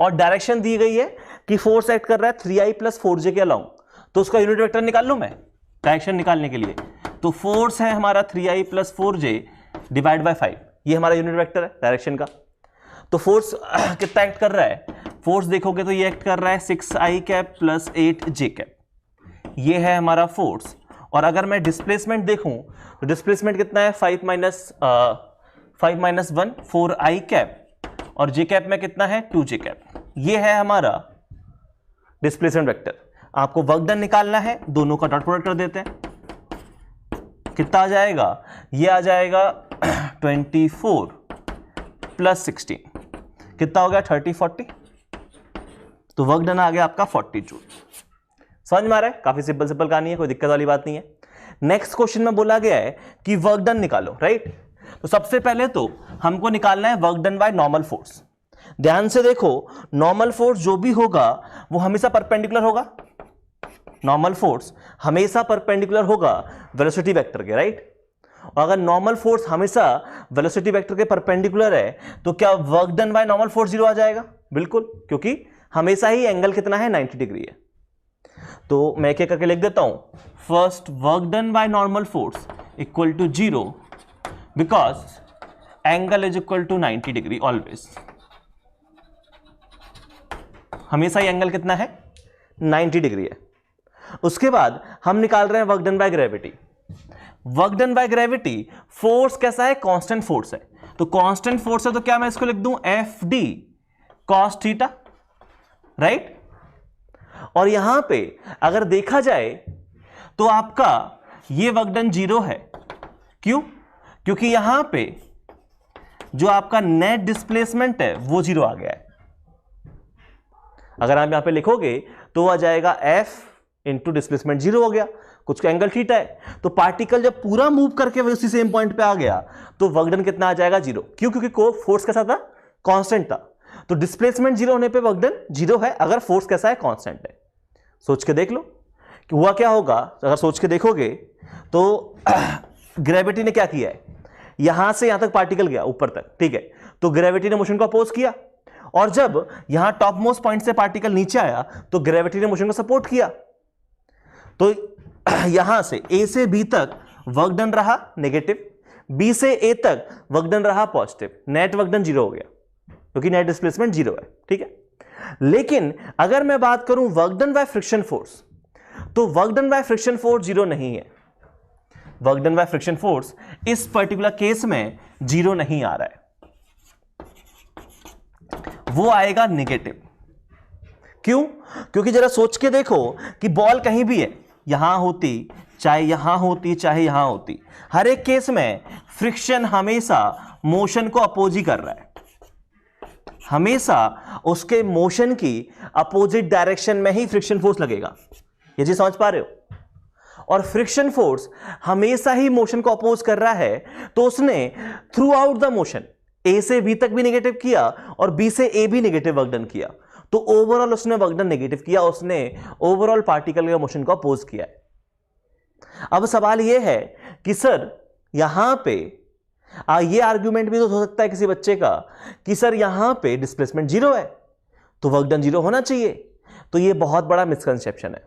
और डायरेक्शन दी गई है कि फोर्स एक्ट कर रहा है 3i + 4j के अलाउंग, तो उसका यूनिट वेक्टर निकाल लूं मैं डायरेक्शन निकालने के लिए। तो फोर्स है हमारा 3i + 4j / 5, ये हमारा यूनिट वेक्टर है डायरेक्शन का। तो फोर्स कितना एक्ट कर रहा है, फोर्स देखोगे तो ये एक्ट कर रहा है 6i कैप + 8j कैप, ये है हमारा फोर्स। और अगर मैं डिस्प्लेसमेंट देखूं तो डिस्प्लेसमेंट कितना है 5 - 1 4i कैप और j कैप में कितना है 2j कैप, ये है हमारा डिस्प्लेसमेंट वेक्टर। आपको वर्क डन निकालना है, दोनों का डॉट प्रोडक्ट कर देते हैं, कितना आ जाएगा, ये आ जाएगा 24 + 16, कितना हो गया 30 40, तो वर्क डन आ गया आपका 40 जूल। समझ में आ रहा है, काफी सिंपल कहानी है, कोई दिक्कत वाली बात नहीं है। नेक्स्ट क्वेश्चन में बोला गया है कि वर्क डन निकालो, राइट। तो सबसे पहले तो हमको निकालना है work done by normal force. ध्यान से देखो, नॉर्मल फोर्स जो भी होगा वो हमेशा परपेंडिकुलर होगा, नॉर्मल फोर्स हमेशा परपेंडिकुलर होगा वेलोसिटी वेक्टर के, राइट। और अगर नॉर्मल फोर्स हमेशा वेलोसिटी वेक्टर के परपेंडिकुलर है तो क्या work done by normal force 0 आ जाएगा, बिल्कुल, क्योंकि हमेशा ही एंगल कितना है 90 डिग्री है। तो मैं क्या करके लिख देता हूं, first work done by normal force equal to 0 because angle is equal to 90 degree always, हमेशा ही एंगल कितना है 90 डिग्री है। उसके बाद हम निकाल रहे हैं work done by gravity. Work done by gravity force कैसा है, कांस्टेंट फोर्स है, तो कांस्टेंट फोर्स है तो क्या मैं इसको लिख दूं FD cos थीटा, राइट। और यहां पे अगर देखा जाए तो आपका ये वर्क डन 0 है, क्यों, क्योंकि यहां पे जो आपका नेट डिस्प्लेसमेंट है वो 0 आ गया है। अगर आप यहां पे लिखोगे तो आ जाएगा F इंटू डिस्प्लेसमेंट 0 हो गया, कुछ का एंगल थीटा है, तो पार्टिकल जब पूरा मूव करके उसी सेम पॉइंट पे आ गया तो वर्क डन कितना आ जाएगा 0, क्यों, क्योंकि फोर्स कैसा था, कांस्टेंट था। तो डिस्प्लेसमेंट 0 होने पे वर्क डन 0 है अगर फोर्स कैसा है, कांस्टेंट है। सोच के देख लो कि हुआ क्या होगा। अगर सोच के देखोगे तो ग्रेविटी ने क्या किया है, यहां से यहां तक पार्टिकल गया ऊपर तक, ठीक है, तो ग्रेविटी ने मोशन को अपोज किया, और जब यहां टॉप मोस्ट पॉइंट से पार्टिकल नीचे आया तो ग्रेविटी ने मोशन को सपोर्ट किया। तो यहां से A से B तक वर्क डन रहा नेगेटिव, B से A तक वर्क डन रहा पॉजिटिव, नेट वर्क डन 0 हो गया क्योंकि नेट डिस्प्लेसमेंट 0 है, ठीक है। लेकिन अगर मैं बात करूं work done by friction force, तो work done by friction force 0 नहीं है। Work done by friction force इस पर्टिकुलर केस में 0 नहीं आ रहा है, वो आएगा नेगेटिव। क्यों, क्योंकि जरा सोच के देखो कि बॉल कहीं भी है, यहां होती चाहे यहां होती चाहे यहां होती, हर एक केस में फ्रिक्शन हमेशा मोशन को अपोज ही कर रहा है, हमेशा उसके मोशन की अपोजिट डायरेक्शन में ही फ्रिक्शन फोर्स लगेगा। ये चीज समझ पा रहे हो। और फ्रिक्शन फोर्स हमेशा ही मोशन को अपोज कर रहा है, तो उसने through out the motion A से B तक भी नेगेटिव किया और B से A भी नेगेटिव वर्क डन किया, तो ओवरऑल उसने वर्क डन नेगेटिव किया, उसने ओवरऑल पार्टिकल के मोशन को अपोज किया है। अब सवाल यह है कि सर यहां पे ये आर्ग्यूमेंट भी तो हो सकता है किसी बच्चे का कि सर यहां पे डिस्प्लेसमेंट 0 है तो वर्क डन 0 होना चाहिए, तो ये बहुत बड़ा मिसकंसेप्शन है।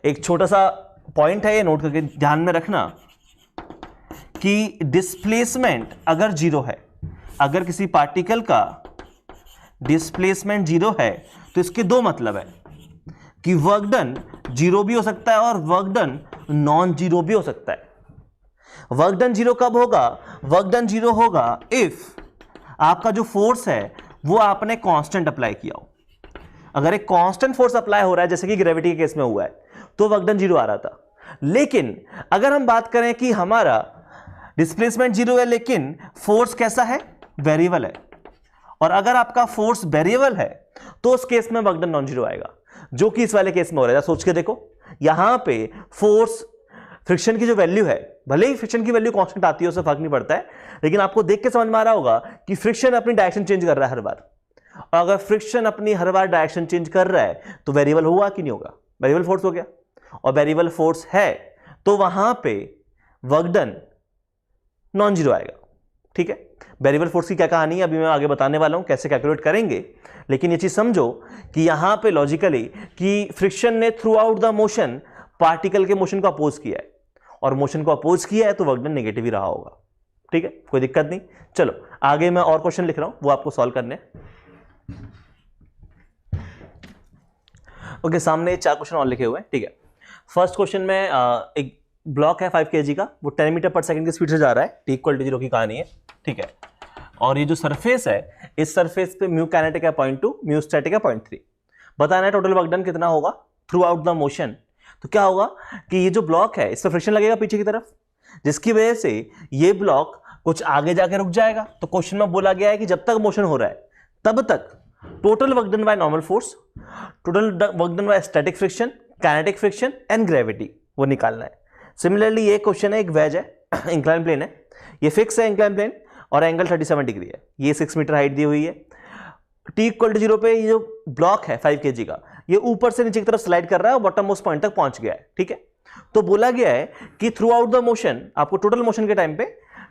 एक छोटा सा पॉइंट है, ये नोट करके ध्यान में रखना कि डिस्प्लेसमेंट अगर 0 है, अगर किसी पार्टिकल का डिस्प्लेसमेंट 0 है तो इसके दो मतलब है कि वर्क डन 0 भी हो सकता है और वर्क डन नॉन 0 भी हो सकता है। वर्क डन 0 कब होगा, वर्क डन 0 होगा इफ आपका जो फोर्स है वो आपने कांस्टेंट अप्लाई किया हो। अगर एक कांस्टेंट फोर्स अप्लाई हो रहा है जैसे कि ग्रेविटी के केस में हुआ है तो वर्क डन 0 आ रहा था। लेकिन अगर हम बात करें कि हमारा डिस्प्लेसमेंट 0 है लेकिन फोर्स कैसा है, वेरिएबल है, और अगर आपका फोर्स वेरिएबल है तो उस केस में वर्क डन नॉन 0 आएगा। जो कि इस वाले केस में हो रहा है। सोच के देखो, यहां पे फोर्स फ्रिक्शन की जो वैल्यू है, भले ही फ्रिक्शन की वैल्यू कांस्टेंट आती है उससे फर्क नहीं पड़ता है, लेकिन आपको देख के समझ में आ रहा होगा कि फ्रिक्शन अपनी डायरेक्शन चेंज कर रहा है हर बार। और अगर फ्रिक्शन अपनी हर बार डायरेक्शन चेंज कर रहा है तो वेरिएबल हुआ कि नहीं होगा? वेरिएबल फोर्स हो गया। और वेरिएबल फोर्स है तो वहां पे वर्क डन नॉन जीरो आएगा। ठीक है, वेरिएबल फोर्स की क्या कहानी है अभी मैं आगे बताने वाला हूं, कैसे कैलकुलेट करेंगे। लेकिन ये चीज समझो कि यहां पे लॉजिकली कि फ्रिक्शन ने through out the motion particle के मोशन को अपोज किया है, और मोशन को अपोज किया है तो वर्क डन नेगेटिव ही रहा होगा। ठीक है, कोई दिक्कत नहीं। चलो आगे मैं और क्वेश्चन लिख रहा हूं, वो आपको सॉल्व करने हैं। ओके, सामने 4 क्वेश्चन और लिखे हुए हैं। ठीक है, फर्स्ट क्वेश्चन में एक ब्लॉक है 5 kg का, वो 10 मीटर पर सेकंड की स्पीड से जा रहा है, t = 0 की कहानी है। ठीक है, और ये जो सरफेस है, इस सरफेस पे म्यू काइनेटिक है 0.2, म्यू स्टैटिक है 0.3। बताना है टोटल वर्क डन कितना होगा थ्रू आउट द मोशन। तो क्या होगा कि ये जो ब्लॉक है इस पर फ्रिक्शन लगेगा पीछे की तरफ, जिसकी वजह से ये ब्लॉक कुछ आगे जाके रुक जाएगा। तो क्वेश्चन में बोला गया है कि जब तक मोशन हो रहा है तब तक total work done by normal force, total work done bye static friction, kinetic friction and gravity, वो निकालना है। सिमिलरली ये क्वेश्चन है, एक वेज है, इंक्लाइन प्लेन है, ये फिक्स है इंक्लाइन प्लेन और एंगल 37 डिग्री है, ये 6 मीटर हाइट दी हुई है। t = 0 पे ये जो ब्लॉक है 5 kg का, ये ऊपर से नीचे की तरफ स्लाइड कर रहा है और बॉटम मोस्ट पॉइंट तक पहुंच गया है। ठीक है, तो बोला गया है कि थ्रू आउट द मोशन आपको टोटल मोशन के टाइम पे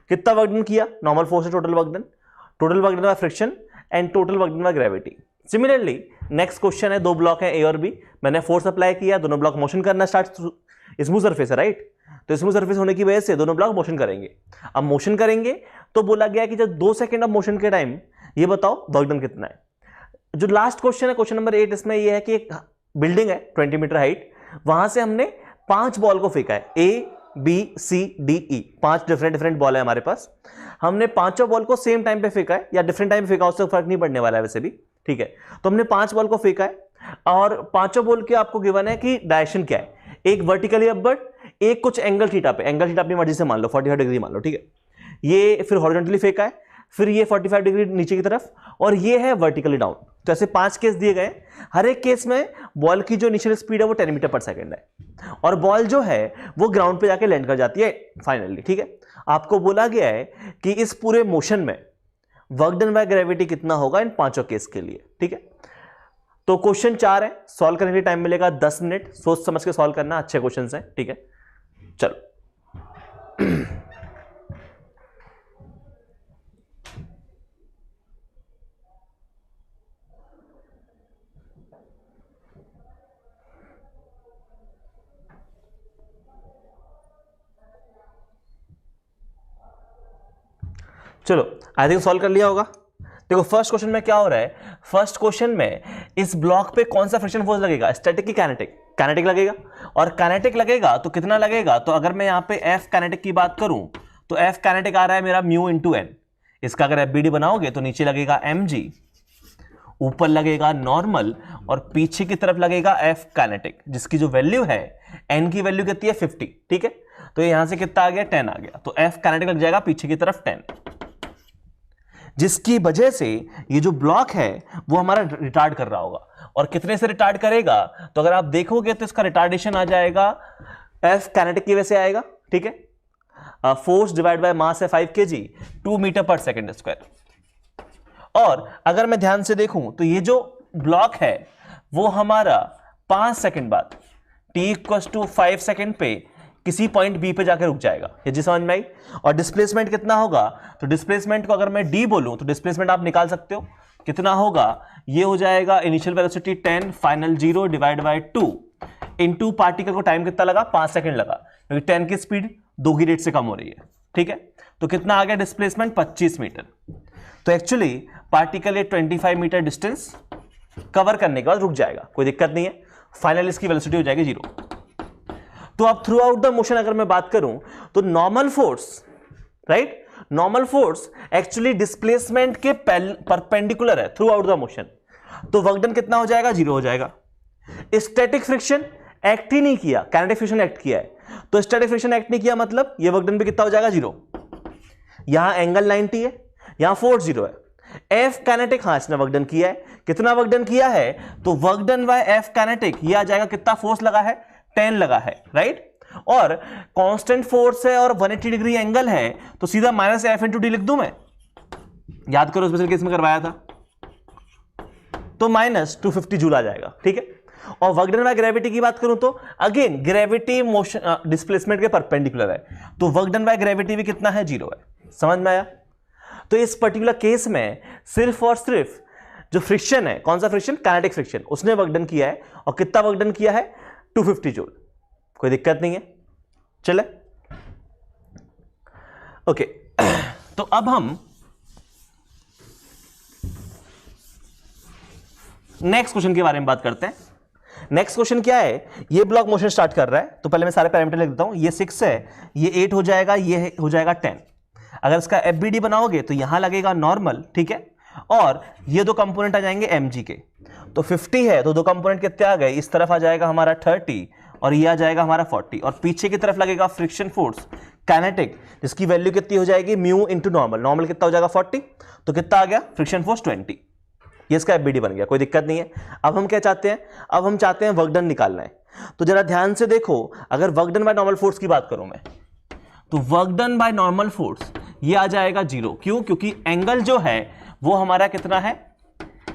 कितना वर्क डन किया, नॉर्मल फोर्स है total work done by friction and total work done by gravity. Similarly next question है, 2 ब्लॉक है ए और बी, मैंने फोर्स अप्लाई किया, दोनों ब्लॉक मोशन करना स्टार्ट, स्मूथ सरफेस है राइट, तो स्मूथ सरफेस होने की वजह से दोनों ब्लॉक मोशन करेंगे। अब मोशन करेंगे तो बोला गया कि जब 2 सेकंड ऑफ मोशन के टाइम ये बताओ वर्क डन कितना है। जो लास्ट क्वेश्चन है, क्वेश्चन नंबर 8, इसमें यह है कि एक बिल्डिंग है 20 मीटर हाइट, वहां से हमने 5 बॉल को फेंका है, A B C D E, 5 different ball है हमारे पास। हमने 5 बॉल को सेम टाइम पे फेंका है या डिफरेंट टाइम पे फेंका, उससे फर्क नहीं पड़ने वाला है वैसे भी। ठीक है, तो हमने 5 बॉल को फेंका है और 5 बॉल के आपको गिवन है कि डायरेक्शन क्या है, एक वर्टिकली अपवर्ड, एक कुछ एंगल थीटा पे, एंगल थीटा अपनी मर्जी से मान लो 45 डिग्री मान लो। ठीक है, ये फिर हॉरिजॉन्टली फेंका है, फिर ये 45 डिग्री नीचे की तरफ, और ये है वर्टिकली डाउन। तो ऐसे 5 केस दिए गए, हर एक केस में बॉल की जो इनिशियल स्पीड है वो 10 मीटर पर सेकंड है और बॉल जो है वो ग्राउंड पे जाके लैंड कर जाती है फाइनली। ठीक है, आपको बोला गया है कि इस पूरे मोशन में वर्क डन बाय ग्रेविटी कितना होगा इन 5 केस के लिए। ठीक है, तो क्वेश्चन 4 है, सॉल्व करने के लिए टाइम मिलेगा 10 मिनट, सोच समझ के सॉल्व करना, अच्छे क्वेश्चन हैं। ठीक है, चलो चलो आई थिंक सॉल्व कर लिया होगा। देखो फर्स्ट क्वेश्चन में क्या हो रहा है, फर्स्ट क्वेश्चन में इस ब्लॉक पे कौन सा फ्रिक्शन फोर्स लगेगा, स्टैटिक की काइनेटिक? काइनेटिक लगेगा, और काइनेटिक लगेगा तो कितना लगेगा, तो अगर मैं यहाँ पे F काइनेटिक की बात करूं तो F काइनेटिक आ रहा है मेरा म्यू इंटू एन, इसका अगर FBD बनाओगे तो नीचे लगेगा mg, ऊपर लगेगा नॉर्मल और पीछे की तरफ लगेगा F काइनेटिक, जिसकी जो वैल्यू है n की वैल्यू कितनी है 50। ठीक है, तो यहां से कितना आ गया 10 आ गया, तो F काइनेटिक लग जाएगा पीछे की तरफ 10, जिसकी वजह से ये जो ब्लॉक है वो हमारा रिटार्ड कर रहा होगा। और कितने से रिटार्ड करेगा, तो अगर आप देखोगे तो इसका रिटार्डेशन आ जाएगा F काइनेटिक की वजह से आएगा। ठीक है, फोर्स डिवाइड बाय मास है 5 kg, 2 मीटर पर सेकंड स्क्वायर। और अगर मैं ध्यान से देखूं तो ये जो ब्लॉक है वो हमारा 5 सेकंड बाद t = 5 सेकंड पे किसी पॉइंट बी पे जाकर रुक जाएगा। ये जी समझ में आई। और डिस्प्लेसमेंट कितना होगा, तो डिस्प्लेसमेंट को अगर मैं d बोलूं तो डिस्प्लेसमेंट आप निकाल सकते हो, कितना होगा, ये हो जाएगा initial velocity 10 final 0 divide by 2 into particle को टाइम कितना लगा 5 सेकंड लगा, क्योंकि 10 की स्पीड 2 की रेट से कम हो रही है। ठीक है, तो कितना आ गया डिस्प्लेसमेंट 25 मीटर। तो एक्चुअली पार्टिकल ये 25 मीटर डिस्टेंस कवर करने के बाद रुक जाएगा, कोई दिक्कत नहीं है, फाइनल इसकी वेलोसिटी हो जाएगी 0। तो अब थ्रू आउट द मोशन अगर मैं बात करूं तो normal force, right, normal force actually displacement के परपेंडिकुलर है थ्रू आउट द मोशन, तो वर्क डन कितना हो जाएगा 0 हो जाएगा। स्टैटिक फ्रिक्शन एक्ट ही नहीं किया, काइनेटिक फ्रिक्शन एक्ट किया है, तो स्टैटिक फ्रिक्शन एक्ट नहीं किया मतलब ये वर्क डन भी कितना हो जाएगा 0। यहां एंगल 90 है, यहां फोर्स 0 है, एफ काइनेटिक, हाँ इसने वर्क डन किया है, कितना वर्क डन किया है, तो work done by F kinetic ये आ जाएगा, कितना फोर्स लगा है, 10 लगा है, राइट। और कांस्टेंट फोर्स है और 180 डिग्री एंगल है, तो सीधा माइनस एफ इंटू डी लिख दूं मैं, याद करो स्पेशल केस में करवाया था, तो माइनस 250 जूल आ जाएगा, ठीक है। और वर्क डन बाय ग्रेविटी की बात करूं तो अगेन ग्रेविटी मोशन डिस्प्लेसमेंट के परपेंडिकुलर है, तो वर्क डन बाय ग्रेविटी भी कितना है, 0 है। समझ में आया। तो इस पर्टिकुलर केस में सिर्फ और सिर्फ जो फ्रिक्शन है, कौन सा फ्रिक्शन, काइनेटिक फ्रिक्शन, उसने वर्क डन किया है, और कितना वर्क डन किया है, 250 जूल, कोई दिक्कत नहीं है। चले ओके तो अब हम नेक्स्ट क्वेश्चन के बारे में बात करते हैं। नेक्स्ट क्वेश्चन क्या है, ये ब्लॉक मोशन स्टार्ट कर रहा है, तो पहले मैं सारे पैरामीटर लिख देता हूं, ये 6 है, ये 8 हो जाएगा, ये हो जाएगा 10। अगर इसका एफबीडी बनाओगे तो यहां लगेगा नॉर्मल, ठीक है, और ये दो कंपोनेंट आ जाएंगे एमजी के, तो 50 है तो दो कंपोनेंट कितने आ गए, इस तरफ आ जाएगा हमारा 30 और ये आ जाएगा हमारा 40, और पीछे की तरफ लगेगा फ्रिक्शन फोर्स काइनेटिक, जिसकी वैल्यू कितनी हो जाएगी, म्यू इंटू नॉर्मल, नॉर्मल कितना हो जाएगा 40, तो कितना आ गया, फ्रिक्शन फोर्स 20, ये इसका एफबीडी बन गया, कोई दिक्कत नहीं है। अब हम क्या चाहते हैं, अब हम चाहते हैं वर्क डन निकालना है, तो जरा ध्यान से देखो, अगर work done by normal force की बात करूं मैं, तो work done by normal force ये आ जाएगा 0, क्यों, क्योंकि एंगल जो है वो हमारा कितना है,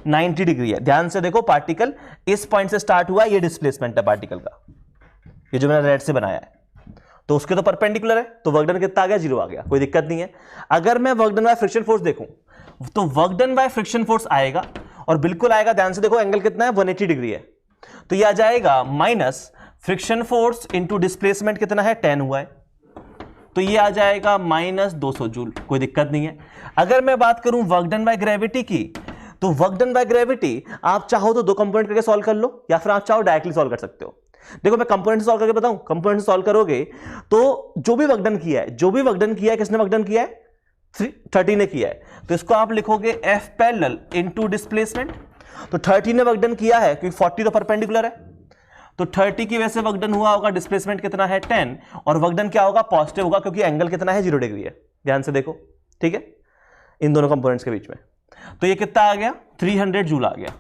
90 डिग्री है। ध्यान से देखो, पार्टिकल इस पॉइंट से स्टार्ट हुआ, ये डिस्प्लेसमेंट है पार्टिकल का, ये जो मैंने रेड से बनाया है, तो उसके तो परपेंडिकुलर है, तो वर्क डन कितना आ गया, 0 आ गया, कोई दिक्कत नहीं है। अगर मैं work done by friction force देखूं, तो work done by friction force आएगा, और बिल्कुल आएगा, ध्यान से देखो एंगल कितना है, 180 डिग्री है, तो ये आ जाएगा minus friction force into displacement कितना है, 10 हुआ है, तो ये आ जाएगा माइनस 200 जूल, कोई दिक्कत नहीं है। अगर मैं बात करूं वर्क डन बाय ग्रेविटी की, तो वर्क डन बाय ग्रेविटी आप चाहो तो दो कंपोनेंट करके सॉल्व कर लो, या फिर आप चाहो डायरेक्टली सॉल्व कर सकते हो। देखो मैं कंपोनेंट सॉल्व करके बताऊं, कंपोनेंट सॉल्व करोगे तो जो भी वर्क डन किया है, जो भी वर्क डन किया है, किसने वर्क डन किया है, 30 ने किया है, तो इसको आप लिखोगे एफ पैरेलल इनटू डिस्प्लेसमेंट, तो 30 ने वर्क डन किया है क्योंकि 40 तो परपेंडिकुलर है, तो 30 की वजह से वर्क डन हुआ होगा, डिस्प्लेसमेंट कितना है 10, और वर्क डन क्या होगा, पॉजिटिव होगा, क्योंकि एंगल कितना है, 0 डिग्री है। ध्यान से देखो, ठीक है, इन दोनों कंपोनेंट्स के बीच में, तो ये कितना आ गया, 300 जूल आ गया।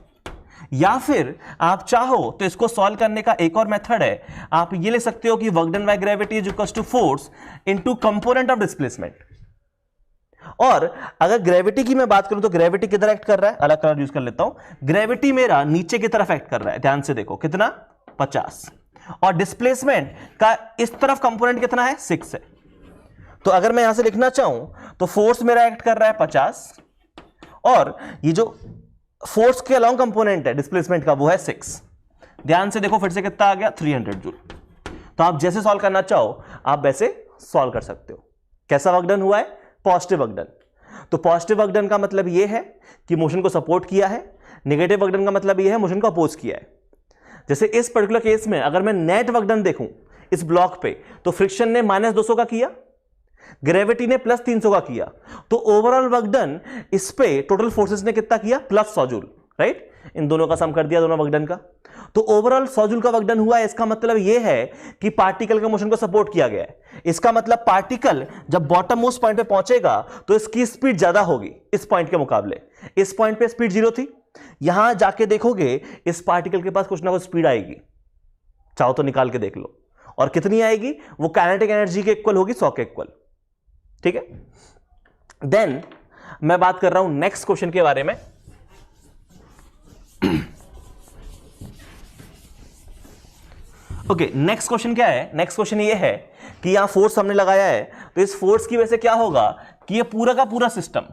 या फिर आप चाहो तो इसको सॉल्व करने का एक और मेथड है, आप ये ले सकते हो कि work done by gravity is equal to force into component of displacement. और अगर ग्रेविटी की मैं बात करूं तो ग्रेविटी किधर एक्ट कर रहा है, अलग कलर यूज कर लेता हूं, ग्रेविटी मेरा नीचे की तरफ एक्ट कर रहा है, ध्यान से देखो कितना, 50, और डिस्प्लेसमेंट का इस तरफ कंपोनेंट कितना है, 6 है। तो अगर मैं यहां से लिखना चाहूं तो फोर्स मेरा एक्ट कर रहा है 50, और ये जो फोर्स के अलोंग कंपोनेंट है डिस्प्लेसमेंट का वो है 6। ध्यान से देखो फिर से कितना आ गया, 300 जूल। तो आप जैसे सॉल्व करना चाहो आप वैसे सॉल्व कर सकते हो। कैसा वर्क डन हुआ है, पॉजिटिव वर्क डन। तो पॉजिटिव वर्क डन का मतलब यह है कि मोशन को सपोर्ट किया है, नेगेटिव वर्क डन का मतलब यह है मोशन को अपोज किया है। जैसे इस पर्टिकुलर केस में अगर मैं नेट वर्क डन देखूं इस ब्लॉक पे, तो फ्रिक्शन ने -200 का किया, ग्रेविटी ने +300 का किया, तो ओवरऑल वर्क डन इस पे टोटल फोर्सेस ने कितना किया, +100 जूल, राइट। इन दोनों का सम कर दिया, दोनों वर्क डन का, तो ओवरऑल 100 जूल का वर्क डन हुआ है। इसका मतलब यह है कि पार्टिकल के मोशन को सपोर्ट किया गया है। इसका मतलब पार्टिकल जब बॉटम मोस्ट पॉइंट पे पहुंचेगा तो इसकी स्पीड ज्यादा होगी इस पॉइंट के मुकाबले। इस पॉइंट पे स्पीड 0 थी, यहां जाके देखोगे इस पार्टिकल के पास कुछ ना कुछ स्पीड आएगी, चाहो तो निकाल के देख लो, और कितनी आएगी, वो काइनेटिक एनर्जी के इक्वल होगी, 100 के इक्वल, ठीक है। देन मैं बात कर रहा हूं नेक्स्ट क्वेश्चन के बारे में। ओके, नेक्स्ट क्वेश्चन क्या है, नेक्स्ट क्वेश्चन ये है कि यहां फोर्स हमने लगाया है, तो इस फोर्स की वजह से क्या होगा कि ये पूरा का पूरा सिस्टम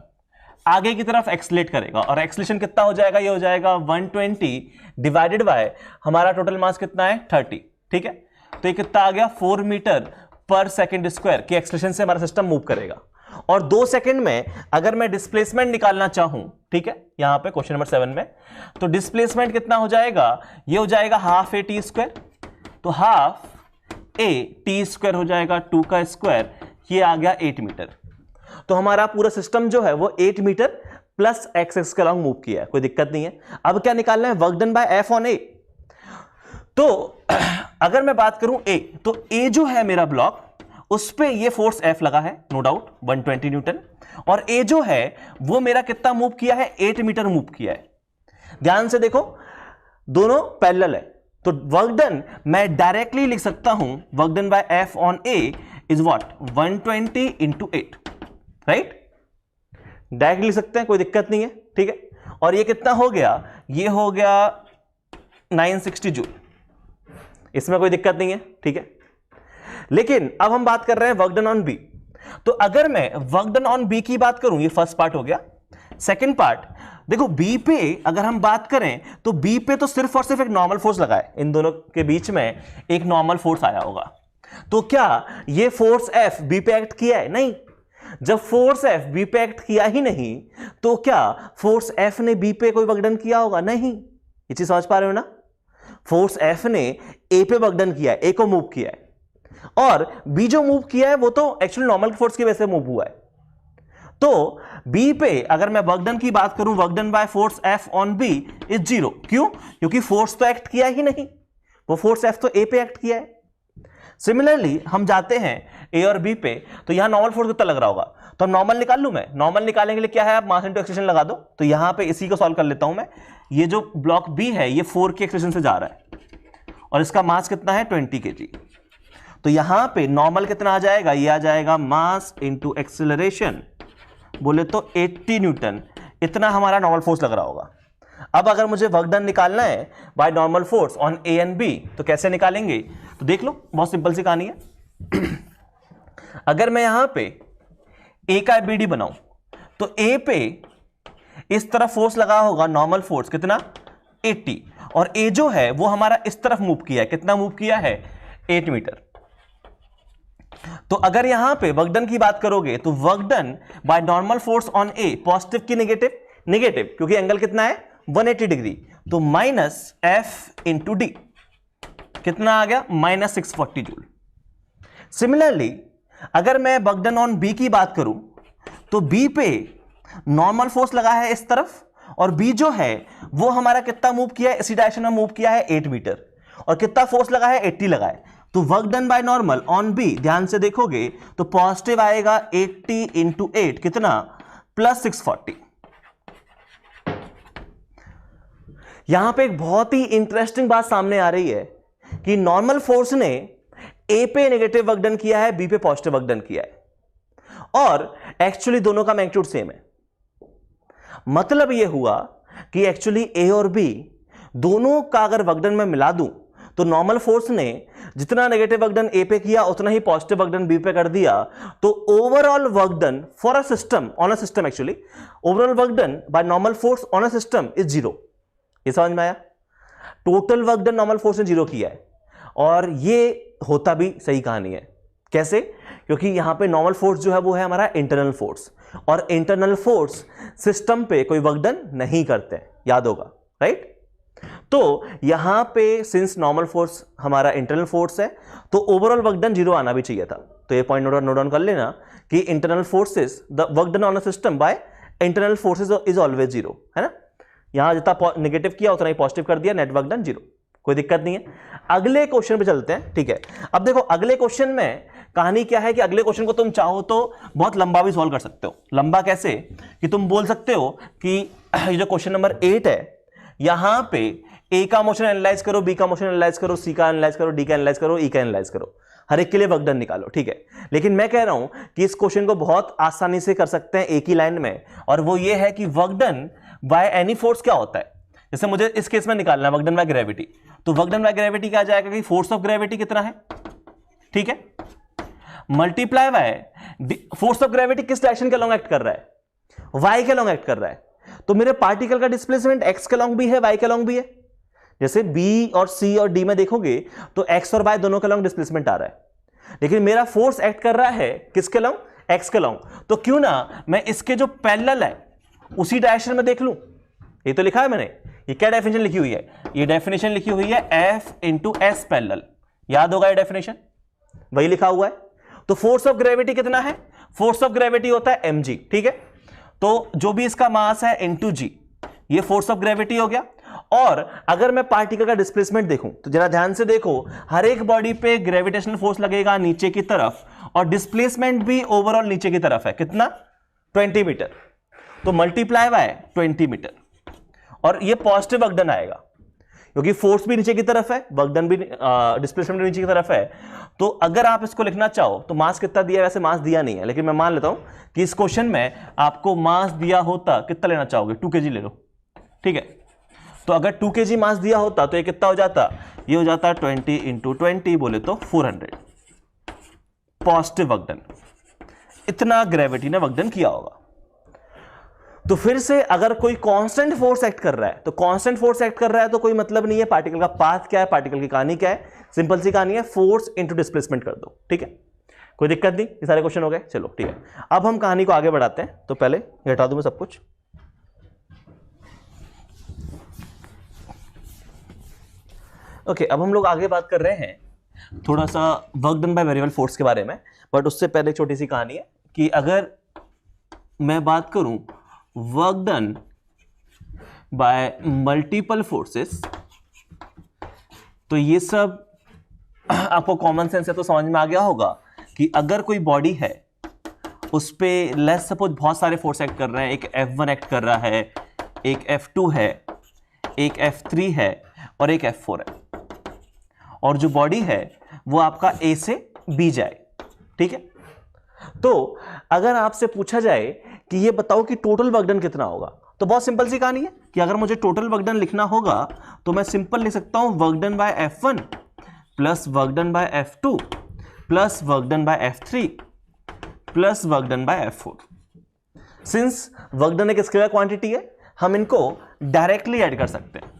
आगे की तरफ एक्सलेट करेगा, और एक्सलेशन कितना हो जाएगा, ये हो जाएगा 120 डिवाइडेड बाय हमारा टोटल मास कितना है 30, ठीक है। तो ये कितना आ गया, 4 मीटर पर सेकंड स्क्वायर की एक्सलेशन से हमारा सिस्टम मूव करेगा। और 2 सेकंड में अगर मैं डिस्प्लेसमेंट निकालना चाहूं, ठीक है, यहां पे क्वेश्चन नंबर 7 में, तो डिस्प्लेसमेंट कितना हो जाएगा, ये हो जाएगा ½ a t स्क्वायर, तो ½ a t स्क्वायर हो जाएगा 2 का स्क्वायर, ये आ गया 8 मीटर। तो हमारा पूरा सिस्टम जो है वो 8 मीटर प्लस एक्स के अलॉन्ग मूव किया है, कोई दिक्कत नहीं है। अब क्या निकालना है, work done by F on A. तो अगर मैं बात करूं ए, तो ए जो है मेरा ब्लॉक उस पे ये फोर्स F लगा है, नो डाउट 120 न्यूटन, और A जो है वो मेरा कितना मूव किया है, 8 मीटर मूव किया है। ध्यान से देखो दोनों पैरेलल है, तो वर्क डन मैं डायरेक्टली लिख सकता हूं, work done bye F on A is what 120 into 8, right, directly लिख सकते हैं, कोई दिक्कत नहीं है, ठीक है। और ये कितना हो गया, ये हो गया 960 जूल, इसमें कोई दिक्कत नहीं है, ठीक है। लेकिन अब हम बात कर रहे हैं वर्क डन ऑन बी, तो अगर मैं वर्क डन ऑन बी की बात करूं, ये फर्स्ट पार्ट हो गया। सेकंड पार्ट देखो, बी पे अगर हम बात करें तो बी पे तो सिर्फ और सिर्फ एक नॉर्मल फोर्स लगा है, इन दोनों के बीच में एक नॉर्मल फोर्स आया होगा, तो क्या ये फोर्स F बी पे एक्ट किया है? नहीं। जब फोर्स F बी पे एक्ट किया ही नहीं, तो क्या फोर्स F ने बी पे कोई वर्क डन किया होगा? नहीं। ये चीज समझ पा रहे हो ना? फोर्स F ने ए पे वर्क डन किया है, ए को मूव किया है, और बी जो मूव किया है वो तो एक्चुअली नॉर्मल फोर्स की वजह से मूव हुआ है। तो बी पे अगर मैं वर्क डन की बात करूं, work done by force F on B is 0। क्यों? क्योंकि फोर्स तो एक्ट किया ही नहीं, वो फोर्स F तो ए पे एक्ट किया है। सिमिलरली हम जाते हैं ए और बी पे, तो यहां नॉर्मल फोर्स कितना लग रहा होगा, तो अब नॉर्मल निकाल लूं मैं। नॉर्मल निकालने के लिए क्या है, आप मास इनटू एक्सेलरेशन लगा दो, तो यहां पे इसी को सॉल्व कर लेता हूं मैं। ये जो ब्लॉक बी है ये 4 के एक्सेलरेशन से जा रहा है, और इसका मास कितना है 20 kg, तो यहां पे नॉर्मल कितना आ जाएगा, ये आ जाएगा मास इंटू एक्सेलरेशन, बोले तो 80 न्यूटन, इतना हमारा नॉर्मल फोर्स लग रहा होगा। अब अगर मुझे वर्क डन निकालना है by normal force on A and B, तो कैसे निकालेंगे, तो देख लो, बहुत सिंपल सी कहानी है। अगर मैं यहां पे ए का बीडी बनाऊं, तो ए पे इस तरफ फोर्स लगा होगा नॉर्मल फोर्स कितना 80, और ए जो है वो हमारा इस तरफ मूव किया है, कितना मूव किया है 8 मीटर। तो अगर यहां पे वर्क डन की बात करोगे, तो work done by normal force on A, positive की नेगेटिव, नेगेटिव क्योंकि एंगल कितना है 180 डिग्री, तो माइनस एफ इंटू डी, कितना आ गया -640 जूल। सिमिलरली अगर मैं वर्क डन ऑन बी की बात करूं, तो बी पे नॉर्मल फोर्स लगा है इस तरफ, और बी जो है वो हमारा कितना मूव किया है, इसी डायरेक्शन में मूव किया है 8 मीटर, और कितना फोर्स लगा है 80 लगा है। तो work done by normal on B ध्यान से देखोगे तो पॉजिटिव आएगा 80 इंटू 8, कितना +640। यहां पे एक बहुत ही इंटरेस्टिंग बात सामने आ रही है कि नॉर्मल फोर्स ने ए पे नेगेटिव वर्क डन किया है, बी पे पॉजिटिव वर्क डन किया है, और एक्चुअली दोनों का मैग्नीट्यूड सेम है। मतलब यह हुआ कि एक्चुअली ए और बी दोनों का अगर वर्क डन में मिला दूं, तो नॉर्मल फोर्स ने जितना नेगेटिव वर्क डन ए पे किया उतना ही पॉजिटिव वर्क डन बी पे कर दिया, तो overall work done for a system, on a system actually, overall work done by normal force on a system is 0। ये समझ में आया? Total work done normal force ने 0 किया है, और ये होता भी सही कहानी है। कैसे? क्योंकि यहां पे नॉर्मल फोर्स जो है वो है हमारा इंटरनल फोर्स, और इंटरनल फोर्स सिस्टम पे कोई वर्क डन नहीं करते, याद होगा, राइट? तो यहां पे सिंस नॉर्मल फोर्स हमारा इंटरनल फोर्स है, तो ओवरऑल वर्क डन 0 आना भी चाहिए था। तो ये पॉइंट नोट डाउन कर लेना कि internal forces, the work done on a system by internal forces is always 0, है ना? यहां जितना नेगेटिव किया उतना ही पॉजिटिव कर दिया, नेट वर्क डन 0, कोई दिक्कत नहीं है। अगले क्वेश्चन पे चलते हैं, ठीक है? अब देखो अगले क्वेश्चन में कहानी क्या है कि अगले क्वेश्चन को तुम चाहो तो बहुत लंबा भी सॉल्व कर सकते हो। लंबा कैसे कि तुम बोल सकते हो कि ये जो क्वेश्चन नंबर 8 है, यहां पे ए का मोशन एनालाइज करो, बी का मोशन एनालाइज करो, सी का एनालाइज करो, डी का एनालाइज करो, ई का एनालाइज करो, हर एक के लिए वर्क डन निकालो, ठीक है? लेकिन मैं कह रहा हूं कि इस क्वेश्चन को बहुत आसानी से कर सकते हैं एक ही लाइन में, और वो ये है कि work done by any force क्या होता है। जैसे मुझे इस केस में निकालना है वर्क डन बाय ग्रेविटी, तो वर्क डन बाय ग्रेविटी क्या आ जाएगा कि फोर्स ऑफ ग्रेविटी कितना है, ठीक है, multiply by force of gravity किस डायरेक्शन के लॉन्ग एक्ट कर रहा है, वाई के लॉन्ग एक्ट कर रहा है। तो मेरे पार्टिकल का डिस्प्लेसमेंट एक्स के लॉन्ग भी है, वाई के लॉन्ग भी है। जैसे बी और सी और डी में देखोगे तो एक्स और वाई दोनों के लॉन्ग डिस्प्लेसमेंट आ रहा है, लेकिन मेरा फोर्स एक्ट कर रहा है किसके लॉन्ग, एक्स के लॉन्ग। तो क्यों ना मैं इसके जो पैरेलल है उसी डायरेक्शन में देख लूं। ये तो लिखा है मैंने, ये क्या डेफिनेशन लिखी हुई है, ये डेफिनेशन लिखी हुई है एफ इंटू एस पैरेलल, याद होगा ये डेफिनेशन, वही लिखा हुआ है। तो फोर्स ऑफ ग्रेविटी कितना है, फोर्स ऑफ ग्रेविटी होता है mg, ठीक है? तो जो भी इसका मास है इंटू जी, ये फोर्स ऑफ ग्रेविटी हो गया, और अगर मैं पार्टिकल का डिस्प्लेसमेंट देखूं तो जरा ध्यान से देखो, हर एक बॉडी पे ग्रेविटेशनल फोर्स लगेगा नीचे की तरफ और डिस्प्लेसमेंट भी ओवरऑल नीचे की तरफ है, कितना 20 मीटर, तो मल्टीप्लाई बाय 20 मीटर और ये पॉजिटिव वर्क डन आएगा क्योंकि फोर्स भी नीचे की तरफ है, वर्क डन भी डिस्प्लेसमेंट भी नीचे की तरफ है। तो अगर आप इसको लिखना चाहो तो मास कितना दिया है, वैसे मास दिया नहीं है लेकिन मैं मान लेता हूं कि इस क्वेश्चन में आपको मास दिया होता, कितना लेना चाहोगे 2 kg ले लो, ठीक है। तो अगर 2 kg मास दिया होता तो ये कितना हो जाता, ये हो जाता 20 × 20 बोले तो 400 पॉजिटिव वर्क डन, इतना ग्रेविटी ने वर्क डन किया होगा। तो फिर से अगर कोई कांस्टेंट फोर्स एक्ट कर रहा है तो कांस्टेंट फोर्स एक्ट कर रहा है तो कोई मतलब नहीं है पार्टिकल का पाथ क्या है, पार्टिकल की कहानी क्या है, सिंपल सी कहानी है, फोर्स इनटू डिस्प्लेसमेंट कर दो, ठीक है, कोई दिक्कत नहीं, ये सारे क्वेश्चन हो गए। चलो ठीक है, अब हम कहानी को आगे बढ़ाते हैं। तो पहले ये हटा दूं मैं सब कुछ। ओके, अब हम लोग आगे बात कर रहे हैं थोड़ा सा work done by variable force के बारे में, बट उससे पहले एक छोटी सी कहानी है कि अगर मैं बात करूं work done bye multiple forces, तो ये सब आपको कॉमन सेंस है तो समझ में आ गया होगा कि अगर कोई बॉडी है उस पे लेट्स सपोज बहुत सारे फोर्स एक्ट कर रहे हैं, एक F1 एक्ट कर रहा है, एक F2 है, एक F3 है और एक F4 है, और जो बॉडी है वो आपका A से B जाए, ठीक है। तो अगर आपसे पूछा जाए कि ये बताओ कि टोटल वर्क डन कितना होगा, तो बहुत सिंपल सी कहानी है कि अगर मुझे टोटल वर्क डन लिखना होगा तो मैं सिंपल लिख सकता हूं work done bye F1 plus work done bye F2 plus work done bye F3 plus work done bye F4। Since work done एक स्केलर क्वांटिटी है, हम इनको डायरेक्टली ऐड कर सकते हैं।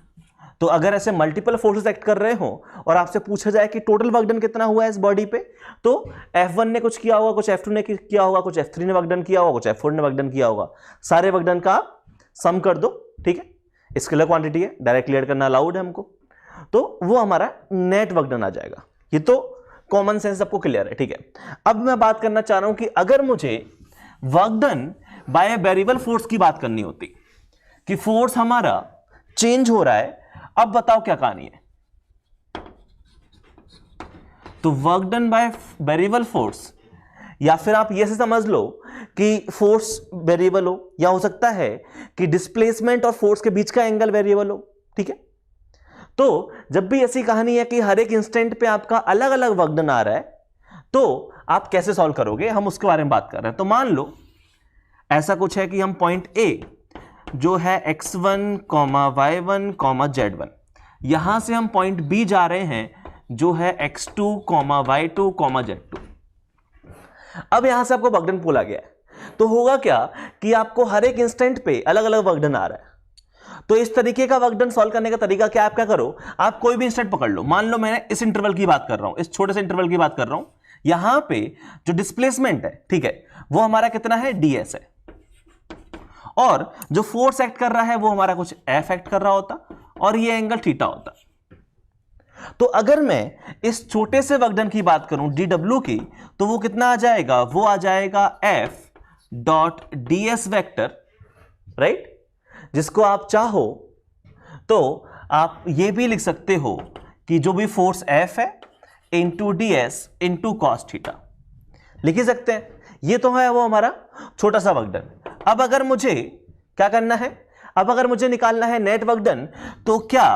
तो अगर ऐसे मल्टीपल फोर्सेस एक्ट कर रहे हो और आपसे पूछा जाए कि टोटल वर्क डन कितना हुआ है इस बॉडी पे, तो F1 ने कुछ किया होगा, कुछ F2 ने किया होगा, कुछ F3 ने वर्क डन किया होगा, कुछ F4 ने वर्क डन किया होगा, सारे वर्क डन का सम कर दो, ठीक है। स्केलर क्वांटिटी है, डायरेक्टली ऐड करना अलाउड है हमको, तो वो हमारा नेट वर्क डन आ जाएगा। ये तो कॉमन सेंस सबको क्लियर है, ठीक है। अब मैं बात करना चाह रहा हूं कि अगर मुझे work done by variable force की बात करनी होती कि फोर्स हमारा चेंज हो रहा है, अब बताओ क्या कहानी है। तो work done by variable force, या फिर आप ये से समझ लो कि फोर्स वेरिएबल हो, या हो सकता है कि डिस्प्लेसमेंट और फोर्स के बीच का एंगल वेरिएबल हो, ठीक है। तो जब भी ऐसी कहानी है कि हर एक इंस्टेंट पे आपका अलग अलग वर्क डन आ रहा है, तो आप कैसे सॉल्व करोगे, हम उसके बारे में बात कर रहे हैं। तो मान लो ऐसा कुछ है कि हम पॉइंट A जो है x1, y1, z1, यहां से हम पॉइंट B जा रहे हैं जो है x2, y2, z2। अब यहां से आपको वर्क डन बोला गया है, तो होगा क्या कि आपको हर एक इंस्टेंट पे अलग अलग वर्क डन आ रहा है। तो इस तरीके का वर्क डन सॉल्व करने का तरीका क्या, आप क्या करो, आप कोई भी इंस्टेंट पकड़ लो, मान लो मैंने इस इंटरवल की बात कर रहा हूं, इस छोटे से इंटरवल की बात कर रहा हूं, यहां पे जो डिस्प्लेसमेंट है, ठीक है, वो हमारा कितना है, ds है, और जो फोर्स एक्ट कर रहा है वो हमारा कुछ F एक्ट कर रहा होता और ये एंगल थीटा होता। तो अगर मैं इस छोटे से वर्क डन की बात करूं dw की, तो वो कितना आ जाएगा, वो आ जाएगा F dot ds vector, right, जिसको आप चाहो तो आप ये भी लिख सकते हो कि जो भी फोर्स F है into ds into cos theta, लिख ही सकते हैं। ये तो है वो हमारा छोटा सा वर्क डन। अब अगर मुझे क्या करना है, अब अगर मुझे निकालना है नेट वर्क डन, तो क्या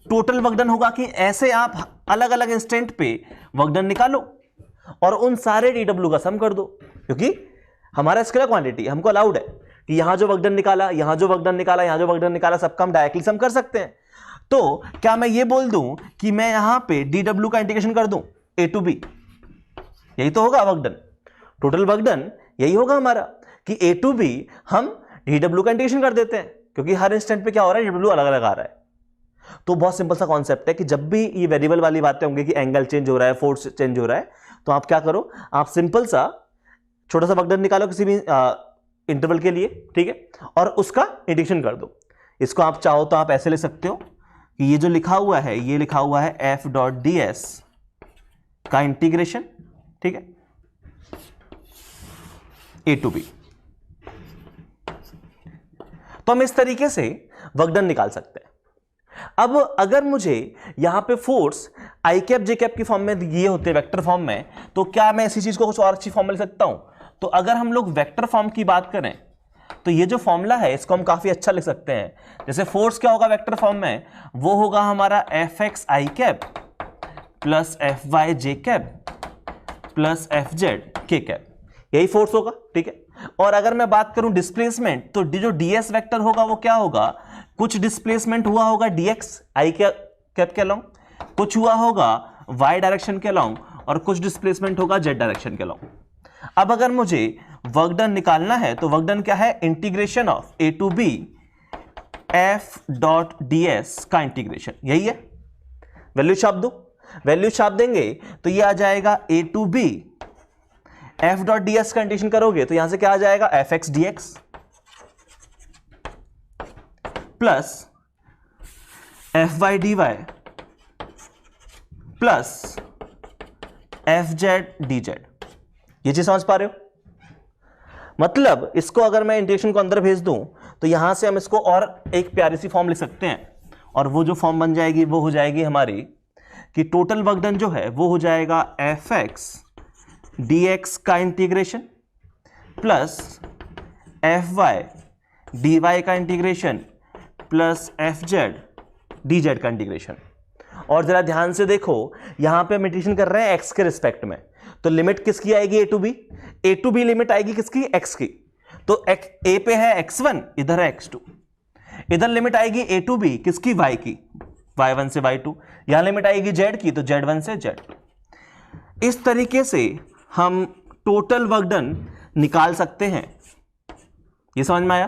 टोटल वर्क डन होगा कि ऐसे आप अलग अलग इंस्टेंट पे वर्क डन निकालो और उन सारे dw का सम कर दो, क्योंकि हमारा स्केलर क्वांटिटी, हमको अलाउड है कि यहां जो वर्क डन निकाला, यहां जो वर्क डन निकाला, यहां जो वर्क डन निकाला, सबका हम डायरेक्टली सम कर सकते हैं। तो क्या मैं ये बोल दूं कि मैं यहां पे dw का इंटीग्रेशन कर दूं a to b, यही तो होगा work done, total work done यही होगा हमारा कि a to b हम dw का इंटीग्रेशन कर देते हैं, क्योंकि हर इंस्टेंट पे क्या हो रहा है, dw अलग अलग आ रहा है। तो बहुत सिंपल सा कॉन्सेप्ट है कि जब भी ये वेरिएबल वाली बातें होंगी कि एंगल चेंज हो रहा है, फोर्स चेंज हो रहा है, तो आप क्या करो, आप सिंपल सा छोटा सा वर्क डन निकालो किसी भी इंटरवल के लिए, ठीक है, और उसका इंटीग्रेशन कर दो। इसको आप चाहो तो आप ऐसे ले सकते हो कि ये जो लिखा हुआ है, ये लिखा हुआ है f डॉट ds का इंटीग्रेशन, ठीक है, a to b। तो हम इस तरीके से वर्क डन निकाल सकते हैं। अब अगर मुझे यहां पे फोर्स आई कैप जे कैप की फॉर्म में दिए होते वेक्टर फॉर्म में, तो क्या मैं इसी चीज को कुछ और अच्छी फॉर्म में लिख सकता हूं? तो अगर हम लोग वेक्टर फॉर्म की बात करें तो ये जो फॉर्मूला है इसको हम काफी अच्छा लिख सकते हैं। जैसे फोर्स क्या होगा वेक्टर फॉर्म में, वो होगा हमारा एफ एक्स आई कैप प्लस एफ वाई जे कैप प्लस एफ जेड के कैप, यही फोर्स होगा, ठीक है। और अगर मैं बात करूं डिस्प्लेसमेंट, तो जो डीएस वेक्टर होगा वो क्या होगा, कुछ डिस्प्लेसमेंट हुआ होगा डीएक्स आई कैप के अलोंग, कुछ हुआ होगा वाई डायरेक्शन के अलोंग, और कुछ डिस्प्लेसमेंट होगा जेड डायरेक्शन के अलोंग। अब अगर मुझे वर्क डन निकालना है तो वर्क डन क्या है, integration of A to B F dot ds का इंटीग्रेशन, यही है। वैल्यू छाप दो, वैल्यू छाप देंगे तो ये आ जाएगा A to B F dot ds का इंटीग्रेशन करोगे तो यहां से क्या आ जाएगा, F x D x plus F Y D y plus F z d z. ये चीज समझ पा रहे हो? मतलब इसको अगर मैं इंटीग्रेशन को अंदर भेज दूं तो यहां से हम इसको और एक प्यारी सी फॉर्म लिख सकते हैं, और वो जो फॉर्म बन जाएगी वो हो जाएगी हमारी कि टोटल वर्क डन जो है वो हो जाएगा एफ एक्स डी एक्स का integration plus F Y D Y का integration plus F z d z का इंटीग्रेशन। और जरा ध्यान से देखो, यहां पे हम इंटीग्रेशन कर रहे हैं एक्स के रिस्पेक्ट में, तो लिमिट किसकी आएगी, ए टू बी लिमिट आएगी किसकी, एक्स की। तो ए पे है x1, इधर है x2, इधर लिमिट आएगी ए टू बी किसकी, y की, y1 से y2, यहां लिमिट आएगी z की, तो z1 से z2। इस तरीके से हम टोटल वर्क डन निकाल सकते हैं। ये समझ में आया?